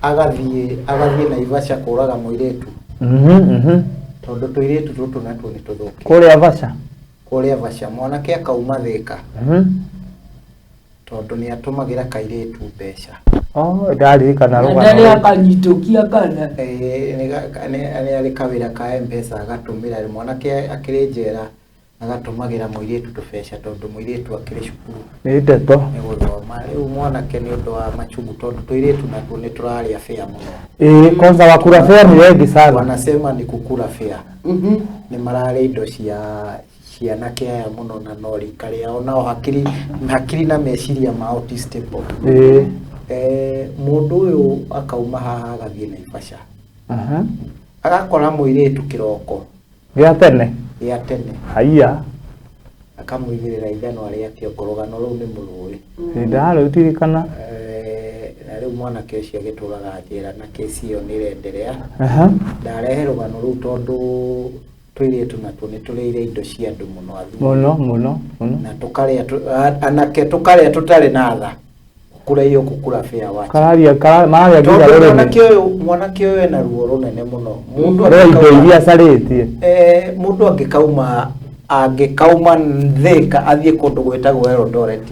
agathiĩ Naivasha kũraga mũirĩtu. Tondũ tũirĩtu tũtũ natuo nĩ tũthũkie. Kũrĩa Vasha mwanake akauma Thĩka. Tondũ nĩ atũmagĩra kairĩtu mbeca. Ndaririkana rũgano. Ndari akanyitũkia kana. Nĩ arĩ kawĩra ka M-Pesa agatũmĩra mwanake akĩrĩ njera agatũmagĩra mũirĩtu tũbeca tondũ mũirĩtu akĩrĩ cukuru. Nĩ ndeto. Nĩ gũthoma. Rĩu mwanake nĩ ũndũ wa machungu tondũ tũirĩtu natuo nĩ tũrarĩa fare mũno. Kwanza wakula fare ni wengi sana. Wanasema ni kukula fare. Nĩ mararĩa indo ciana kĩaya mũno na no rika rĩao nao hakiri na meciria mao ti stable. Mũndũ ũyũ akauma haha agathiĩ Naivasha. Agakora mũirĩtu kĩroko. Gĩa tene. Haiya. Akamũigĩrĩra ithanwa rĩake ngorogano rũu nĩ mũrũĩ. Ndarĩ utirikana. Na rĩu mwanake ũcio agĩtũraga njera na kesi ĩyo nĩ ĩrenderea. Ndarehe rũgano rũu tondũ tũirĩtu natuo nĩ tũrĩire indo cia andũ mũno mũno. Na anake tũkarĩa tũtarĩ na tha. Kura hiyo kukura fare wacha. Marĩa nginya rũrĩmĩ. Mwanake ũyũ ena ruo rũnene mũno. Mũndũ angĩkauma Thĩka athiĩ kũndũ gwĩtagwo Eldoret.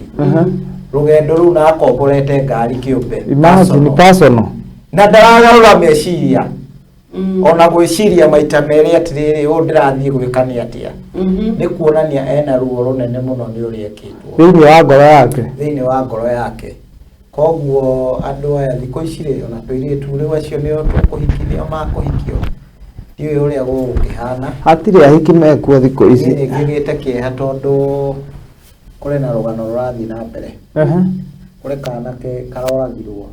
Rũgendo rũu na akomborete ngari kĩũmbe. Personal. Na ndaragarũra meciria. Ona gwĩciria maita merĩ atĩrĩrĩ ũũ ndĩrathiĩ gwĩka nĩ atĩa. Nĩ kuonania ena ruo rũnene mũno nĩ ũrĩa ekĩtwo. Thĩinĩ wa ngoro yake. Koguo andũ aya thikũ ici rĩ ona tũirĩtu rĩu acio nĩo tũkũhikithia makũhikio. Ndiũĩ ũrĩa gũgũkĩhana. Hatirĩ ahiki mekuo thikũ ici. Nĩ ngĩgĩte kĩeha tondũ kũrĩ na rũgano rũrathiĩ na mbere. Kũrĩ kanake karoragirwo.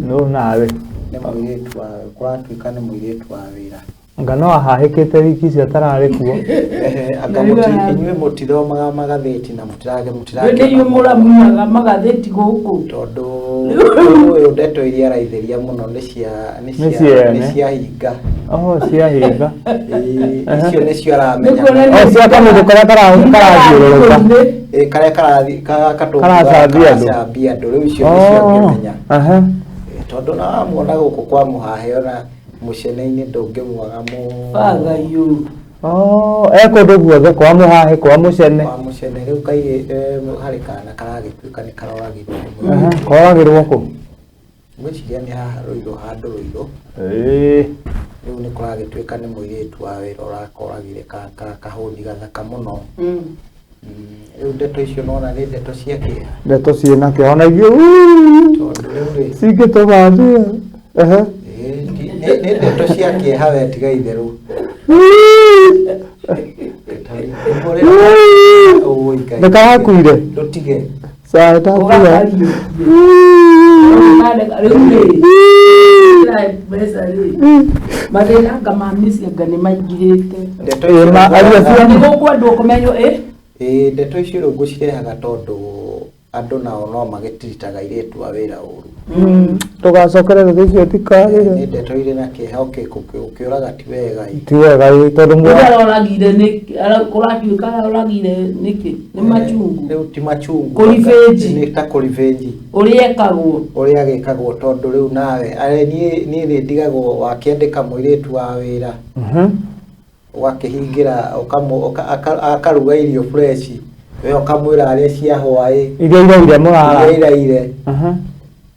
No nawe. Nĩ mũirĩtu wa kũratuĩka nĩ mũirĩtu wa wĩra. Ngano ahahĩkĩte wiki icio atararĩ kuo. Inyuĩ mũtithomaga magathĩti na mũtirage. Nĩ mũramunyaga magathĩti gũkũ. Tondũ ũyũ ndeto iria araithĩria mũno nĩ cia hinga. Ciahinga. Icio nĩcio aramenya. Cia kamũndũ karĩa karathiũrũrũka. Karĩa karacambia andũ rĩu icio nĩcio angĩmenya. Tondũ na muona gũkũ kwa mũhahe ona mũcene-inĩ ndũngĩmuaga Bagayo. Kũndũ guothe kwa mũhahe kwa mũcene. Kwa mũcene rĩu harĩ kana karagĩtuĩka nĩ karoragirwo. Koragĩrwo kũ? Gwĩciria nĩ haha Rũirũ handũ Rũirũ. Rĩu nĩ kũragĩtuĩka nĩ mũirĩtu wa wĩra ũrakoragire kahũni gathaka mũno. Rĩu ndeto icio nona nĩ ndeto cia kĩeha. Ndeto ciĩna kĩeha ona ithuĩ cingĩtũmathia. Nĩ ndeto cia kĩeha we tiga itherũ. Ndakarakuire. Ndũtige. Sawa takuya. Mathĩna anga ma mĩcianga nĩ maingĩhĩte. Ndeto icio nĩ gũkwendwo kũmenywo ndeto icio rĩu ngũcirehaga tondũ andũ nao no magĩtiritaga airĩtu a wĩra ũru. Tũgacokere thutha icio tikarĩre. Nĩ ndeto irĩ na kĩeha ũkĩũraga ti wega. Ti wega tondũ mũraroragire kũratuĩka aroragire nĩkĩ nĩ machungu. Rĩu ti machungu. Kũrivĩnji. Nĩ ta kũrivĩnji. Ũrĩa ekagwo. Ũrĩa agĩkagwo tondũ rĩu nawe niĩ nĩ ndigagwo wakĩandĩka mũirĩtu wa wĩra. Wakĩhingĩra akaruga irio fresh. We ũkamwĩra arĩa cia hwaĩ. Iria mũrara. Iria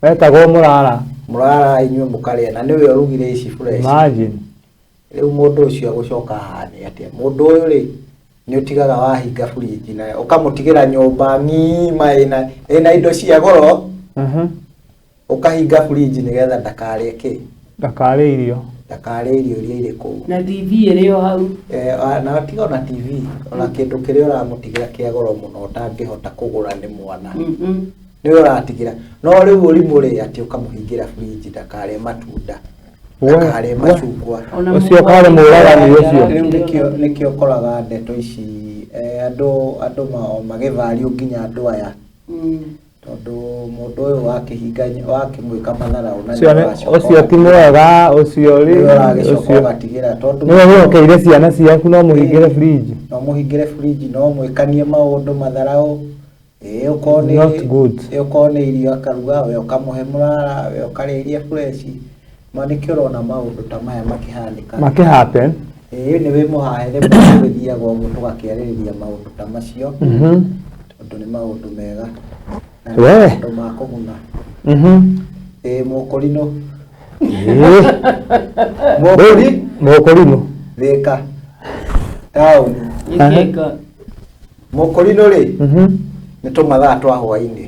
wetagwo mũrara. Mũrara inyuĩ mũkarĩa na nĩwe ũrugire ici fresh. Imagine. Rĩu mũndũ ũcio agũcoka hahana atĩa? Mũndũ ũyũ rĩ nĩ ũtigaga wahinga fridge na ũkamũtigĩra nyũmba ng'ima ĩna indo cia goro. ukahinga fridge nigetha ndakarĩe kĩ ndakarĩe irio irio iria irĩ kũu na TV ĩrĩo hau na tiga na TV ona kĩndũ kĩrĩa ũramũtigĩra kĩa goro mũno ũtangĩhota kũgũra nĩ mwana nĩ ũratigira no rĩu ũrimũ rĩ atĩ ũkamũhingĩra fridge ndakarĩe matunda ndakarĩe macungwa ũcio kwarĩ mũragani ũcio rĩu nĩkĩo ũkoraga ndeto ici andũ magĩvario nginya andũ aya tondũ mũndũ ũyũ wakĩmwĩka mathara ũcio ti mwega ũcio ũragatigĩra tondũ nĩwe wĩhokeire ciana ciaku no mũhingĩre fridge no mwĩkanie maũndũ matharau ũkorwo nĩ irio akaruga we ũkamũhe mũrara we ũkarĩria fresh manĩkĩo ũrona maũndũ ta maya makĩhappen nĩ wĩ mũhahere mũgĩthiaga ũguo tũgakĩarĩrĩria maũndũ ta macio tondũ nĩ maũndũ mega maũndũ ma kũguna mũkũrinũ mũkũrinũ Thĩka taũni mũkũrinũ rĩ nĩ tũmathaa twa hwainĩ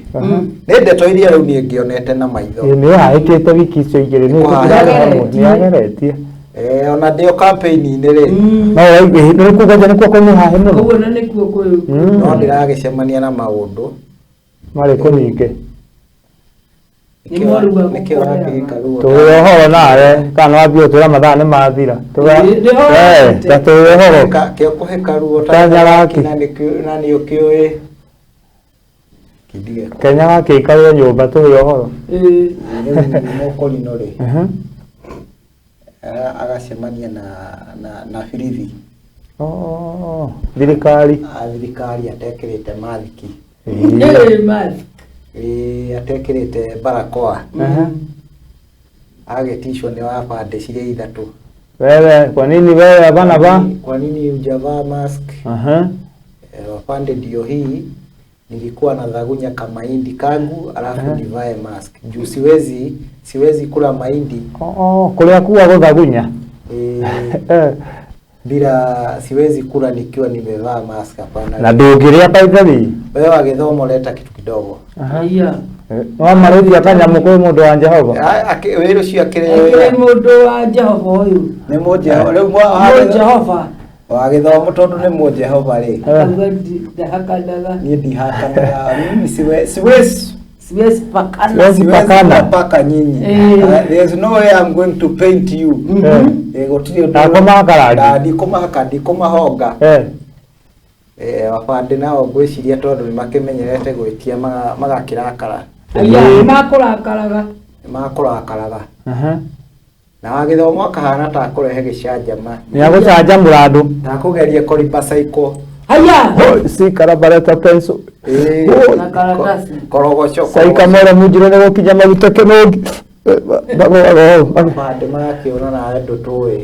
nĩ ndeto iria rĩu niĩ ngĩonete na maitho nĩ ũhaĩkĩte wiki icio igĩrĩ nĩ ageretie ona ndĩo campaign-inĩ rĩ no nĩ kuga nĩkuo kũnyũhahe mũno ũguo na nĩkuo kũyũ no ndĩragĩcemania na maũndũ marĩkũ ningĩ nĩkĩo wakĩrĩka ruo tũrĩ ũhoro nawe kana wambia ũtwĩra mathaa nĩ mathira ta tũrĩ ũhoro kĩo kũhĩka ruo tanyaraki na nĩ ũkĩũĩ Kenya gakĩikarĩre nyũmba tũrĩ ũhoro mũkũrinũ rĩ agacemania na birithi thirikari atekĩrĩte mathiki atekĩrĩte barakoa agĩtishwo nĩ wabandĩ cirĩ ithatũ wewe kwa nini wewe hapana ba kwa nini hujavaa mask wapande ndio hii nilikuwa nadhagunya kama mahindi kangu alafu nivae mask juu siwezi kula mahindi kulia kuwa guthagunya bila siwezi kula nikiwa nimevaa mask hapana na ndũngĩrĩa baithari wewe agĩthoma leta kitu kidogo no marũthi akanyamu kwĩ mũndũ wa Jehova wĩra ũcio akĩrĩ mũndũ wa Jehova ũyũ nĩ mũjehova rĩu Jehova wagĩthoma tondũ nĩ mũjehova rĩ ndahakanaga niĩ ndihakanaga mimi siwezi pakana paka nyinyi there's no way I'm going to paint you gũtirĩ ndikũmahonga wabandĩ nao ngwĩciria tondũ nĩ makĩmenyerete gwĩtia magakĩrakara makũrakaraga na wagĩthoma akahana ta kũrehe gĩcanjama nĩ agũcanjamũra andũ takũgeria kũripa cycle si karabareta pencil na karatasi korogoco saikamera mujiro nĩ gũkinya maguta kĩnũngi bande magakĩona nawe ndũtũĩ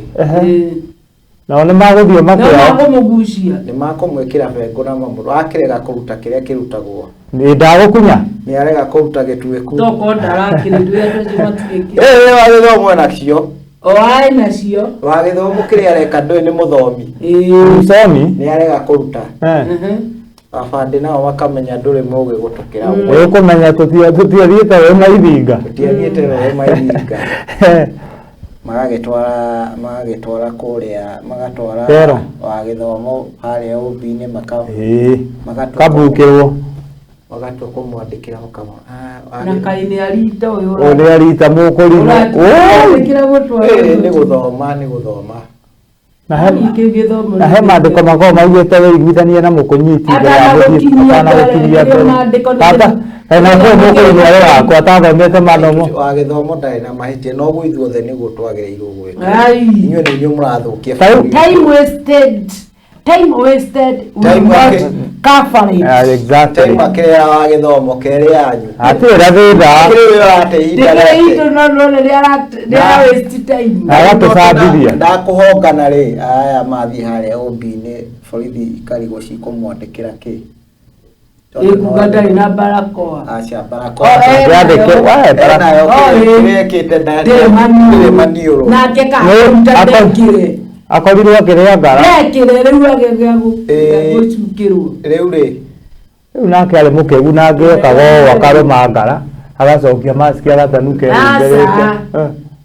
nao nĩ magũthiĩ makĩmũgucia nĩ makũmwĩkĩra bengo na mamũrũ akĩrega kũruta kĩrĩa kĩrutagwo nĩ ndagũkunya nĩ arega kũruta gĩtuĩku toko ndarakĩrĩndwe wagĩthomwo nacio nacio wagĩthomwo kĩrĩa areka ndũĩ nĩ mũthomi mũthomi nĩ arega kũruta abande nao makamenya ndũrĩ mũgĩ gũtũkĩra ũkũmenya tũtiathiĩte we maithinga magagĩtwara kũrĩa magatwara wagĩthomo harĩa ũmbi-inĩ makabukĩrwo magatua kũmwandĩkĩra mũkama na kaĩ nĩ arita ũyũ nĩ arita mũkũrinũ nĩ gũthoma na he maandĩko makoragwo maugĩte wĩiguithanie na mũkũnyiti mbere ya gũkinyia kana kwĩ mũkũrinũ arĩ wakwa atathomete mathomo wagĩthomo ndarĩ na mahĩtia no gwithuothe nĩguo twagĩrĩirwo gwĩka inyuĩ nĩ inyuĩ mũrathũkia time wasted will not cover it exactly time akĩrĩa wagĩthomo kerĩ yanyu atĩra thĩtha agatũcambithia ndakũhongana rĩ aya mathiĩ harĩa ũmbi-inĩ borithi ikarigwo cikũmwandĩkĩra kĩ ikuga ndarĩ na barakoa aca barakoa ndĩrĩ maniũrũ nake karuta ndekire akorirwo akĩrĩa ngara ndekire rĩu agĩgũcukĩrwo rĩu nake arĩ mũkĩgu na angĩekaga ũũ akarũma ngara agacokia mask agatanuke Asa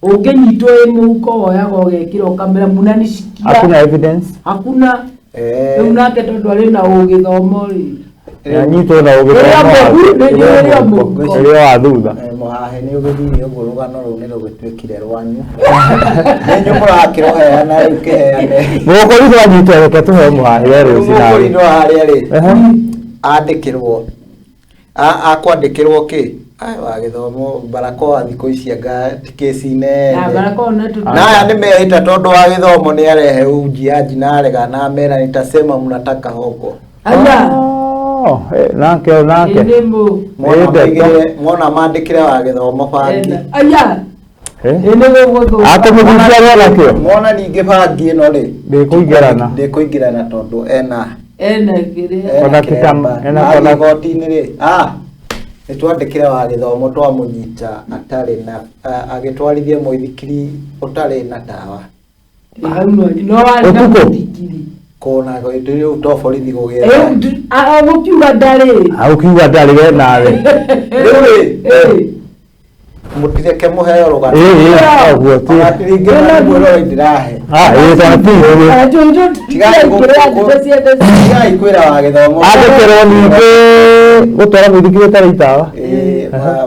ungenyitwo ĩ mũhuko woyaga ũgekĩra kamera munani sikia hakuna evidence hakuna rĩu nake tondũ arĩ na ũgĩthomo rĩ nyitwo na ũgĩthomo rĩrĩa wa thutha mũhahe nĩ ũgĩthiire ũguo rũgano rũu nĩ rũgĩtuĩkire rwanyu nĩ mũrakĩroheana rĩu kĩheane mũkorirwo anyitwo reke tũhe mũhahe rũciinĩ mũkorirwo harĩa rĩ andĩkĩrwo akwandĩkĩrwo kĩ wa gĩthomo barakoa thikũ ici anga tikesi nene na aya nĩ mehĩta tondũ wa gĩthomo nĩ arehe ujiaji na arega na mera nitasema mnataka hongo nake mwona mandĩkĩre wa gĩthomo bangi akamũgucia rĩera kĩo mwona ningĩ bangi ĩno rĩ ndĩkũingĩrana tondũ ena goti-inĩ rĩ nĩtwandĩkĩre wa gĩthomo twamũnyita atarĩ na agĩtwarithie mũithikiri ũtarĩ na tawa kona rĩu to borithi gũgĩra gũkiuga ndarĩ we nawe rĩu rĩ mũtireke mũheo rũgano mwĩrore ndĩrahe tigai kwĩra wa gĩthomo andĩkĩrwo ningĩ gũtwara mũithikiri ũtarĩ itawa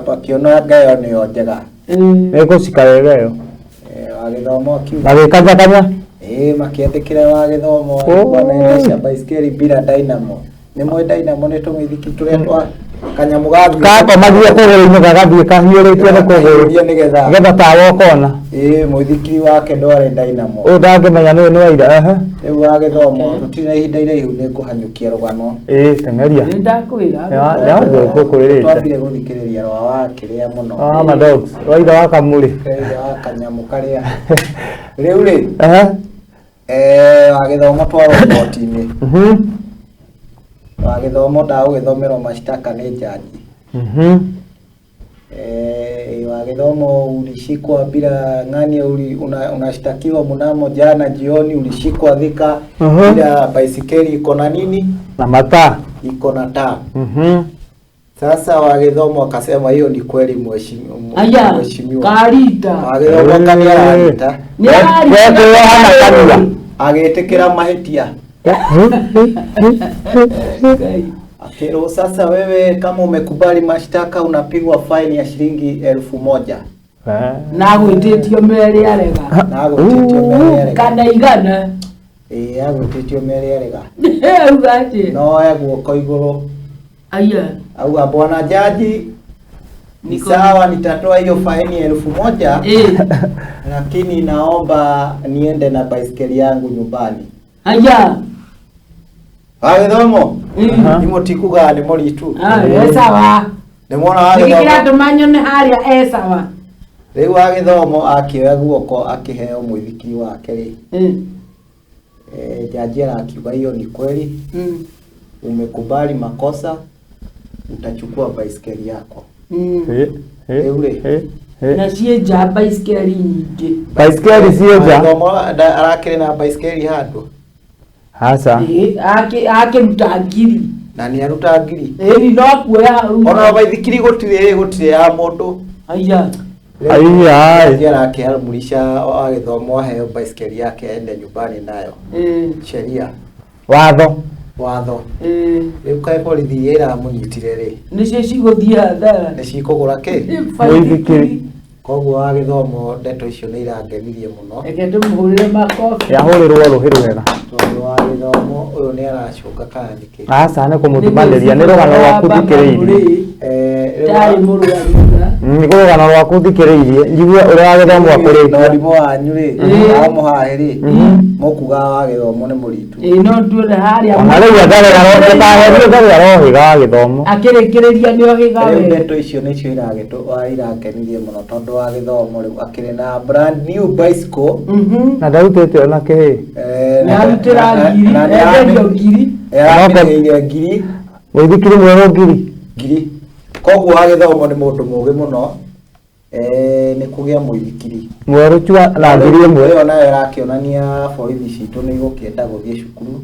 bakĩona ngayo nĩyo njega nĩgũcika wega ĩyo wa gĩthomo magĩkanyakanya makĩandĩkĩra wa gĩthomo cia baiskeli bila dynamo nĩ mwĩ dynamo nĩ tũmĩithikiri tũrĩa twa kanyamũ gakomagia kũgũrũ-inĩ gagathiĩ kahiũrĩtie nĩ kũgũrũ nĩgetha tawa ũkona mũithikiri wake ndwarĩ dynamo ũyũ ndangĩmenya nĩ waira rĩu wa gĩthomo tũtirĩ na ihinda iraihu nĩ ngũhanyũkia rũgano teng'eria twambire gũthikĩrĩria rwa wa kĩrĩa mũno madogs waitha wa kamũrĩ wa kanyamũ karĩa rĩu rĩ wa gĩthomo twarwo koti-inĩ wa gĩthomo ndagũgĩthomerwo mashtaka nĩ jaji wa gĩthomo ulishikwa bila ng'ani unashtakiwa mnamo jana jioni ulishikwa Thika bila baisikeli iko na nini na mataa iko na taa sasa wa gĩthomo akasema hiyo ni kweli mheshimiwa karita wa gĩthomo kaniarita agĩtĩkĩra mahĩtia Akero, sasa wewe kama umekubali mashtaka unapigwa faini ya shilingi 1000. Na gwĩtĩtio merĩ arega. Na gwĩtĩtio merĩ arega. Kana igana. Agwĩtĩtio merĩ arega. Ugaje. No guoko igũrũ. Aya. Auga bwana jaji ni sawa nitatoa hiyo faini 1000. Lakini naomba niende na baiskeli yangu nyumbani. Aya. Wa gĩthomo nĩ mũtikuga nĩ mũritu sawa nĩ mwona wa gĩthomo nĩkĩra tũmanyone harĩa sawa rĩu wa gĩthomo akĩoya guoko akĩheo mũithikiri wake rĩ jaji akiuga hiyo ni kweli umekubali makosa utachukua baiskeli yako rĩu rĩ na cienja baiskeli nyingĩ baiskeli cienja arakĩrĩ na baiskeli handũ hasa akĩruta ngiri na nĩ aruta ngiri no kuoya ona baithikiri gũtirĩ ya mũndũ arakĩamrisha wa gĩthomo aheo baiskeli yake ende nyumbani nayo sheria watho rĩu kaĩ borithi ĩramũnyitire rĩ nĩcio cigũthiĩ hathara nĩcikũgũra kĩ mũithikiri koguo wa gĩthomo ndeto icio nĩ irangenirie mũno reke tũmũhũrĩre makobi yahũrĩrwo rũhĩ rwega tondũ wa gĩthomo ũyũ nĩ aracoka kana nĩkĩ aca nĩ kũmũtumanĩria nĩ rũgano rwaku thikĩrĩirie tarĩ mũrwaru nĩ rũgano rwaku thikĩrĩirie njigua ũrĩa wa gĩthomo akũrĩtie mũrimũ wanyu rĩ wa mũhahe rĩ mũkuga wa gĩthomo nĩ mũritu no tuone harĩa ona rĩu ndarĩ arohĩga wa gĩthomo akĩrĩkĩrĩria nĩ ohiga rĩu ndeto icio nĩcio irangenirie mũno tondũ wa gĩthomo rĩu akĩrĩ na brand new bicycle na ndarutĩte ona kĩhĩ nĩarutĩra ngiri enderio ngiri mũithikiri mwerũ ngiri koguo wa gĩthomo nĩ mũndũ mũgĩ mũno nĩ kũgĩa mũithikiri mwerũ chua na ngiri ĩmwe ĩyo nayo ĩrakĩonania borithi citũ nĩ igũkĩenda gũthiĩ cukuru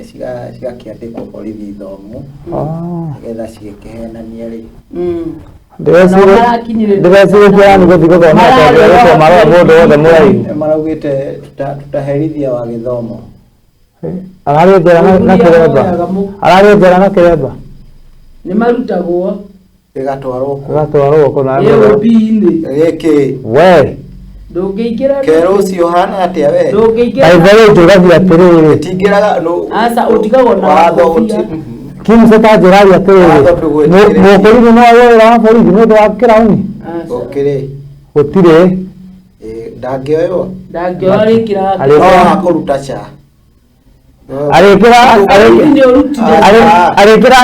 cigakĩandĩkwo borithi ithomu nĩgetha cigĩkĩhenania rĩ ndĩrecirĩkia nĩ gũthiĩ gũthoma atĩa marora mũndũ wothe mũraihu maraugĩte tutaherithia wa gĩthomo ararĩ njera na kĩremba nĩ marutagwo ĩgatwarwo kũna gĩkĩ we ndũngĩingĩra kerũ ũcio hana atĩa we kaithero njũragia atĩrĩrĩ tingĩraga asa ũtigagwo na watho Kimse kanjĩragia atĩrĩrĩ mũkũrinũ no wĩra wa borithi nĩ ũndũ wa kĩrauni gũtirĩ ndangĩoywo rĩkĩra no hakũruta ca arĩkĩra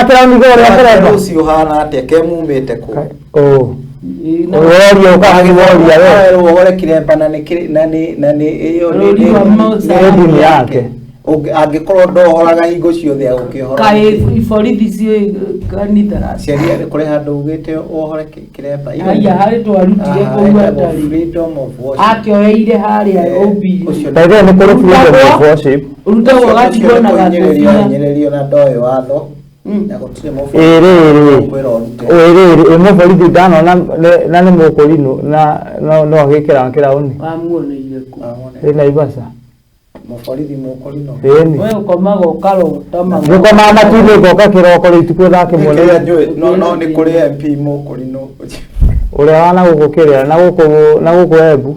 kĩrauni igũrũ rĩa kĩremba ũcio hana atĩa kemumĩte kũ woria ũkagĩworia we ũhore kĩremba na nĩ ĩyo nĩ ndini yake angĩkorwo ndohoraga hingo ciothe agũkĩhora kaĩ borithi ciĩ kanitha ciari kũrĩ handũ ugĩte wohore kĩremba aya harĩ twarutire kũu atari akĩoyeire harĩa obiri taithero nĩ kũrĩ freedom of worship urutagwo gatigwo na nyĩrĩrio na ndoĩ watho na gũtirĩ ĩrĩ mũborithi ndanona na nĩ mũkũrinũ na no agĩkĩra kĩrauni wamuoneire kũ ĩ Naivasha mũborithi mũkũrinũ we ũkomaga ũkarota gũkomaga matuinĩ ngoka kĩroko rĩu tikwĩtha kĩmwe no nĩ kũrĩ MP mũkũrinũ ũrĩa wana gũkũ kĩrĩa na gũkũ Embu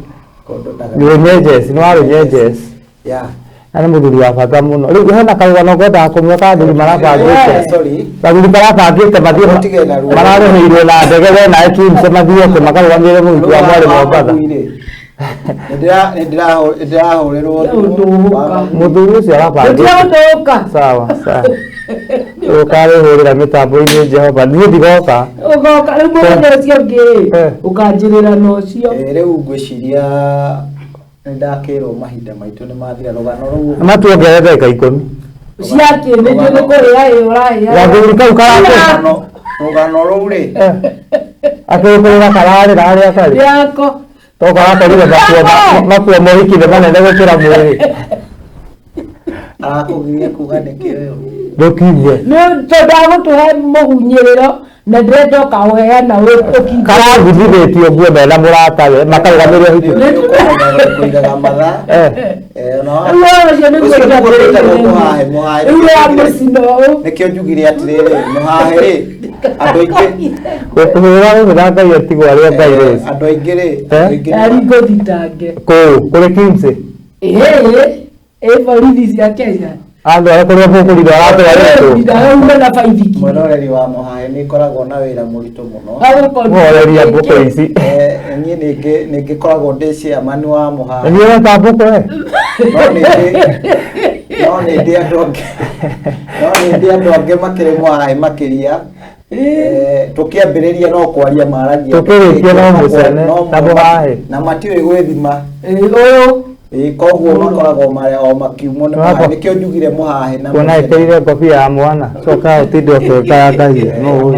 Runyenjes nĩ wa Runyenjes na nĩ mũthuri wa bata mũno rĩu hena karũgano ngwendaga kũmwe ka athuri marabangĩte athuri marabangĩte mathiĩ mararĩhĩirwo na ndege we nawe Kimse mathiĩ makarũgamĩrĩre mũhiki wa mwarĩ Mombatha ndĩrahũrĩrwo mũthuri ũcio arabangĩte sawa ũkarĩhũrĩra mĩtambo-inĩ Jehova niĩ ndigoka ũgoka rĩu mũthenya ũcio ũngĩ ũkanjĩrĩra na ũcio rĩu ngwĩciria nĩndakĩrwo mahinda maitũ nĩ mathira rũgano rũu matuongerere ndagĩka 10 ciakĩ nĩ nĩ kũrĩa ũrahĩa gathuri kau karakĩra rũgano rũu rĩ akĩrĩkĩrĩra kararĩra harĩa karĩ yako to karakorire makuo mohiki nĩ manene gũkĩra mwĩrĩ arakũgiria kuga nĩkĩo ndũkiuge nĩ tondagũtũhe mũhunyĩrĩro na ndĩrenda ũkaũheana karagũthithĩtio nguo mena mũratawe makarũgamĩrĩra hĩndĩ kũigaga mathaa nĩkĩo njugire atĩrĩrĩ mũhahe rĩ andũ aingĩ gũkũhũra gũgĩtha Ngai atigwo arĩa Ngai rĩ andũ aingĩ rĩ arigũthitange kũrĩ Kimse borithi cia Kenya andũ arĩa kũrĩa mũkũrinũ aratwarĩtwo na baithiki mwĩroreri wa mũhahe nĩ ikoragwo na wĩra mũritũ mũno mworeria mbũkũ ici niĩ nĩngĩkoragwo ndĩ chairman wa mũhahe nĩ ũreta mbũkũ no nĩ ndĩ andũ angĩ makĩrĩ mũhahe makĩria tũkĩambĩrĩria no kwaria maragia tũkĩrĩkia no mũcene na mũhahe na matiũĩ gwĩthima koguo makoragwo marĩa o makiumwo nĩ mũhahe nĩkĩo njugire mũhahe na kuona ĩkĩrire ngobia ya mwana coka ũtinde ũkĩkayangahia no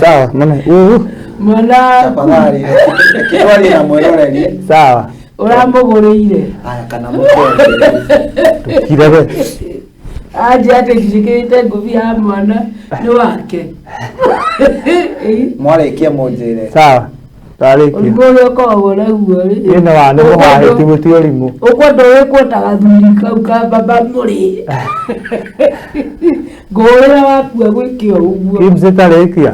sawa mwana tafadhali kĩrwari na mwĩroreri sawa ũramũgũrĩire kana mũkĩongerere tukirege aje atekishikĩte ngobia ya mwana nĩ wake mwarĩkia mũnjĩre sawa tarĩkia ũrimũ ũrĩa ũkoragwo naguo rĩ ĩno wa nĩ mũhahe ti ũrimũ ũkwenda wĩkwo ta gathuri kau ka baba mũrĩ ngũrĩra wakua gwĩkĩo ũguo Kimse tarĩkia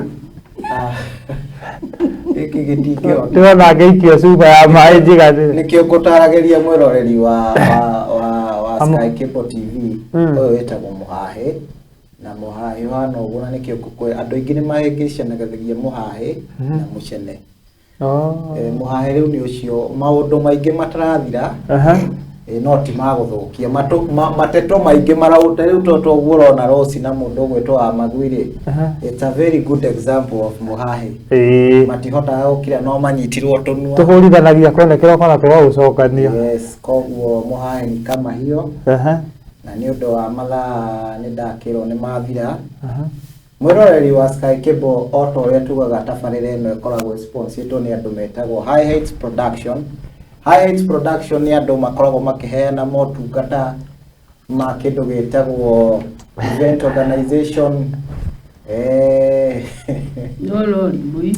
gĩkĩ gĩtingĩona ndĩrona ngĩikio cuba ya maĩ njiganĩre nĩkĩo ngũtaragĩria mwĩroreri wa Sky Cable TV ũyũ wĩtagwo mũhahe na mũhahe ũhana ũguo na nĩkĩo andũ aingĩ nĩ mahĩngĩcanagĩria mũhahe na mũcene mũhahe rĩu nĩ ũcio maũndũ maingĩ matarathira no ti magũthũkia mateto maingĩ maraute rĩu toguo ũrona Rosi na mũndũ ũgwĩtwo wa Magwire it's a very good example of mũhahe matihotaga gũkira no manyitirwo tũnua tũhũrithanagia kwene kĩroko na tũgagũcokania koguo mũhahe ni kama hiyo na nĩ ũndũ wa mathaa nĩ ndakĩrwo nĩ mathira mwĩroreri wa Sky Cable o ta ũrĩa tugaga tabarĩra ĩno ĩkoragwo sponsored nĩ andũ metagwo High Heights Production. High Heights Production nĩ andũ makoragwo makĩheana motungata ma kindu gitagwo event organization Yolo limui.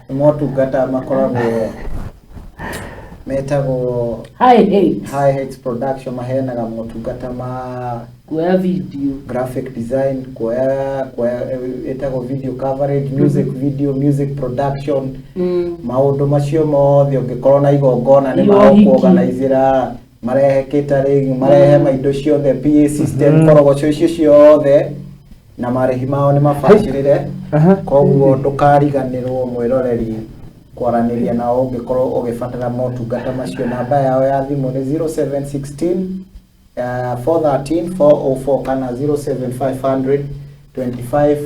Motungata makoragwo metagwo High Heights Production, maheanaga motungata ma kuoya video, graphic design, kuoya etagwo video coverage, music video, music production, maundu macio mothe ungikorwo na igongona ni makuorganizera, marehe catering, marehe maindo ciothe, PA system, korogoco icio ciothe na marĩhi mao nĩ mabacĩrĩre. Koguo ndũkariganĩrwo mwĩroreri kwaranĩria nao ũngĩkorwo ũgĩbatara motungata macio. Namba yao ya thimũ nĩ 0716 413 404 kana 07500 25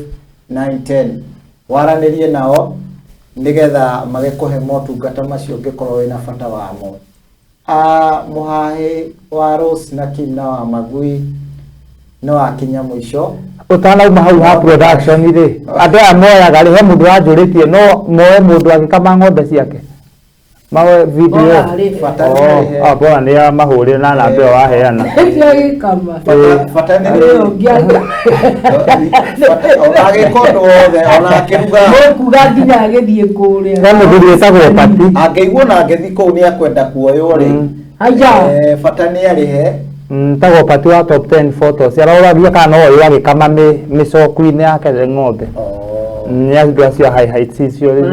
910. Waranĩrie nao nĩgetha magĩkũhe motungata macio ũngĩkorwo wĩna bata wamo. Mũhahe wa Rose na Kim na wa Magui no akinya mũico. Utanauma hau ha production ri andu aya moyaga ri he mundu wanjuritie no moe mundu agikama ng'ombe ciake mawe video bora ni amahurire na namba yo waheana agikama fatani agikondo wothe ona akiruga kuga nginya agithie kuria he mundu witagwo Pati angeiguo na agethi kuu ni akwenda kuoywo ri aya fatani arihe tago Pati wa top 10 photos arauragia kana oyo agikama micoku-ini yake ng'ombe nyandu acio high heights icio ri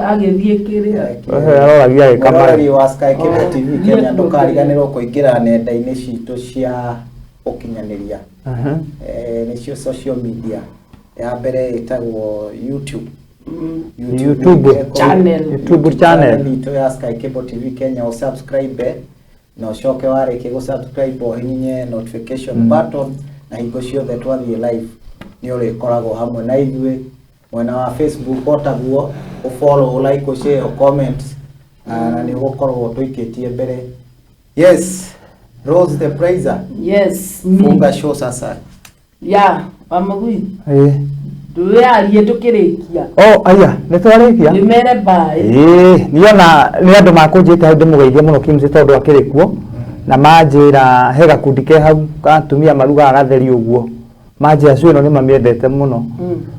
agithie kiria arauragia agikama ri wa Sky Cable TV Kenya ndukariganirwo kuingira nenda-ini citu cia ukinyaniria nicio social media. Ya mbere itagwo YouTube channel ito ya Sky Cable TV Kenya, o subscribe na ucoke warĩkia gũsubscribe ũhihinye notification button na hingo ciothe twathiĩ live nĩ ũrĩkoragwo hamwe na ithuĩ. Mwena wa Facebook otaguo ũfollow, like, share, comment na nĩ ũgũkorwo tũikĩtie mbere. Yes, Rose the Praiser. Yes, funga show sasa. Ya Wamagui nduyarie tukirikia aya nitwarikia nimere bye niona ni andu makunjite hau ndimugeithie muno Kimse tondu akirikuo na manjira he gakundi ke hau katumia maruga gatheri uguo manjira cio no ni mamiendete muno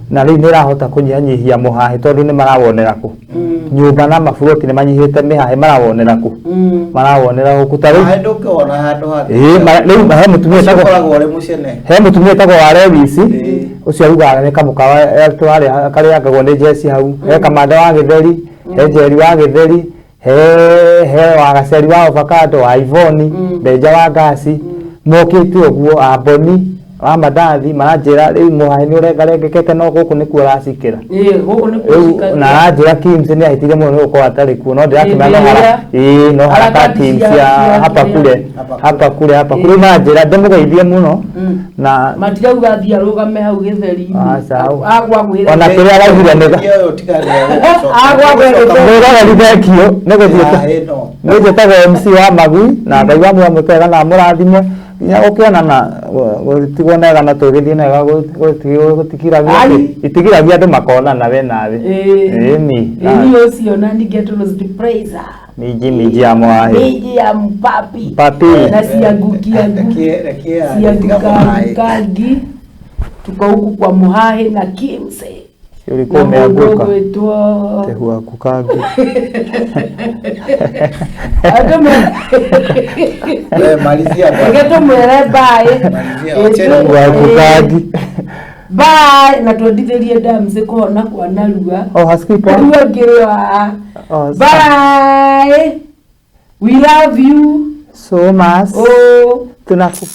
na riu nirahota kunyihanyihia muhahe tondu ni marawonera ku nyumba na maburoti ni manyihite mihahe marawonera ku marawonera guku ta riu ndukona handu hake riu he mutumia tago koragwo ri mucene he mutumia tago wa Lewisi ucio arugaga ni kamukawa twari akariangagwo ni Jesse hau he kamanda wa Githeri he Njeri wa Githeri he wa Gaceri wa Avocado wa Ivoni Benja wa Gasi mokite uguo Aboni wa Mandathi maranjira riu muhahe ni urengarengekete no guku ni kuo racikira guku ni kuo na ranjira Kimse ni ahitire muno ni uko atari kuo no ndirakimenya no haraka Kimse hapa kule manjira ndimugeithie muno na matirauga thia rugame hau Githeri agwa gwira ona kiria araugire nega agwa gwira rithekio niguthie tago MC wa Magui na Ngai wa Mwamwe kwega na mũrathime nya ukiona na gutigwo nega na tugithie nega gutikiragia itigiragia andu makona na we nawe ni ucio na ningeto Rose Praiser miji ya mwahe miji ya papi na siangukia siangukangi tuko huku kwa Muhahe na Kimse ulikuwa umeanguka tehua kukangi malizia ngeto mwere bye kukangi bye na twendithĩrie Damse kuona kwa narua haskipa narua ngĩrĩwa bye we love you so much tunaku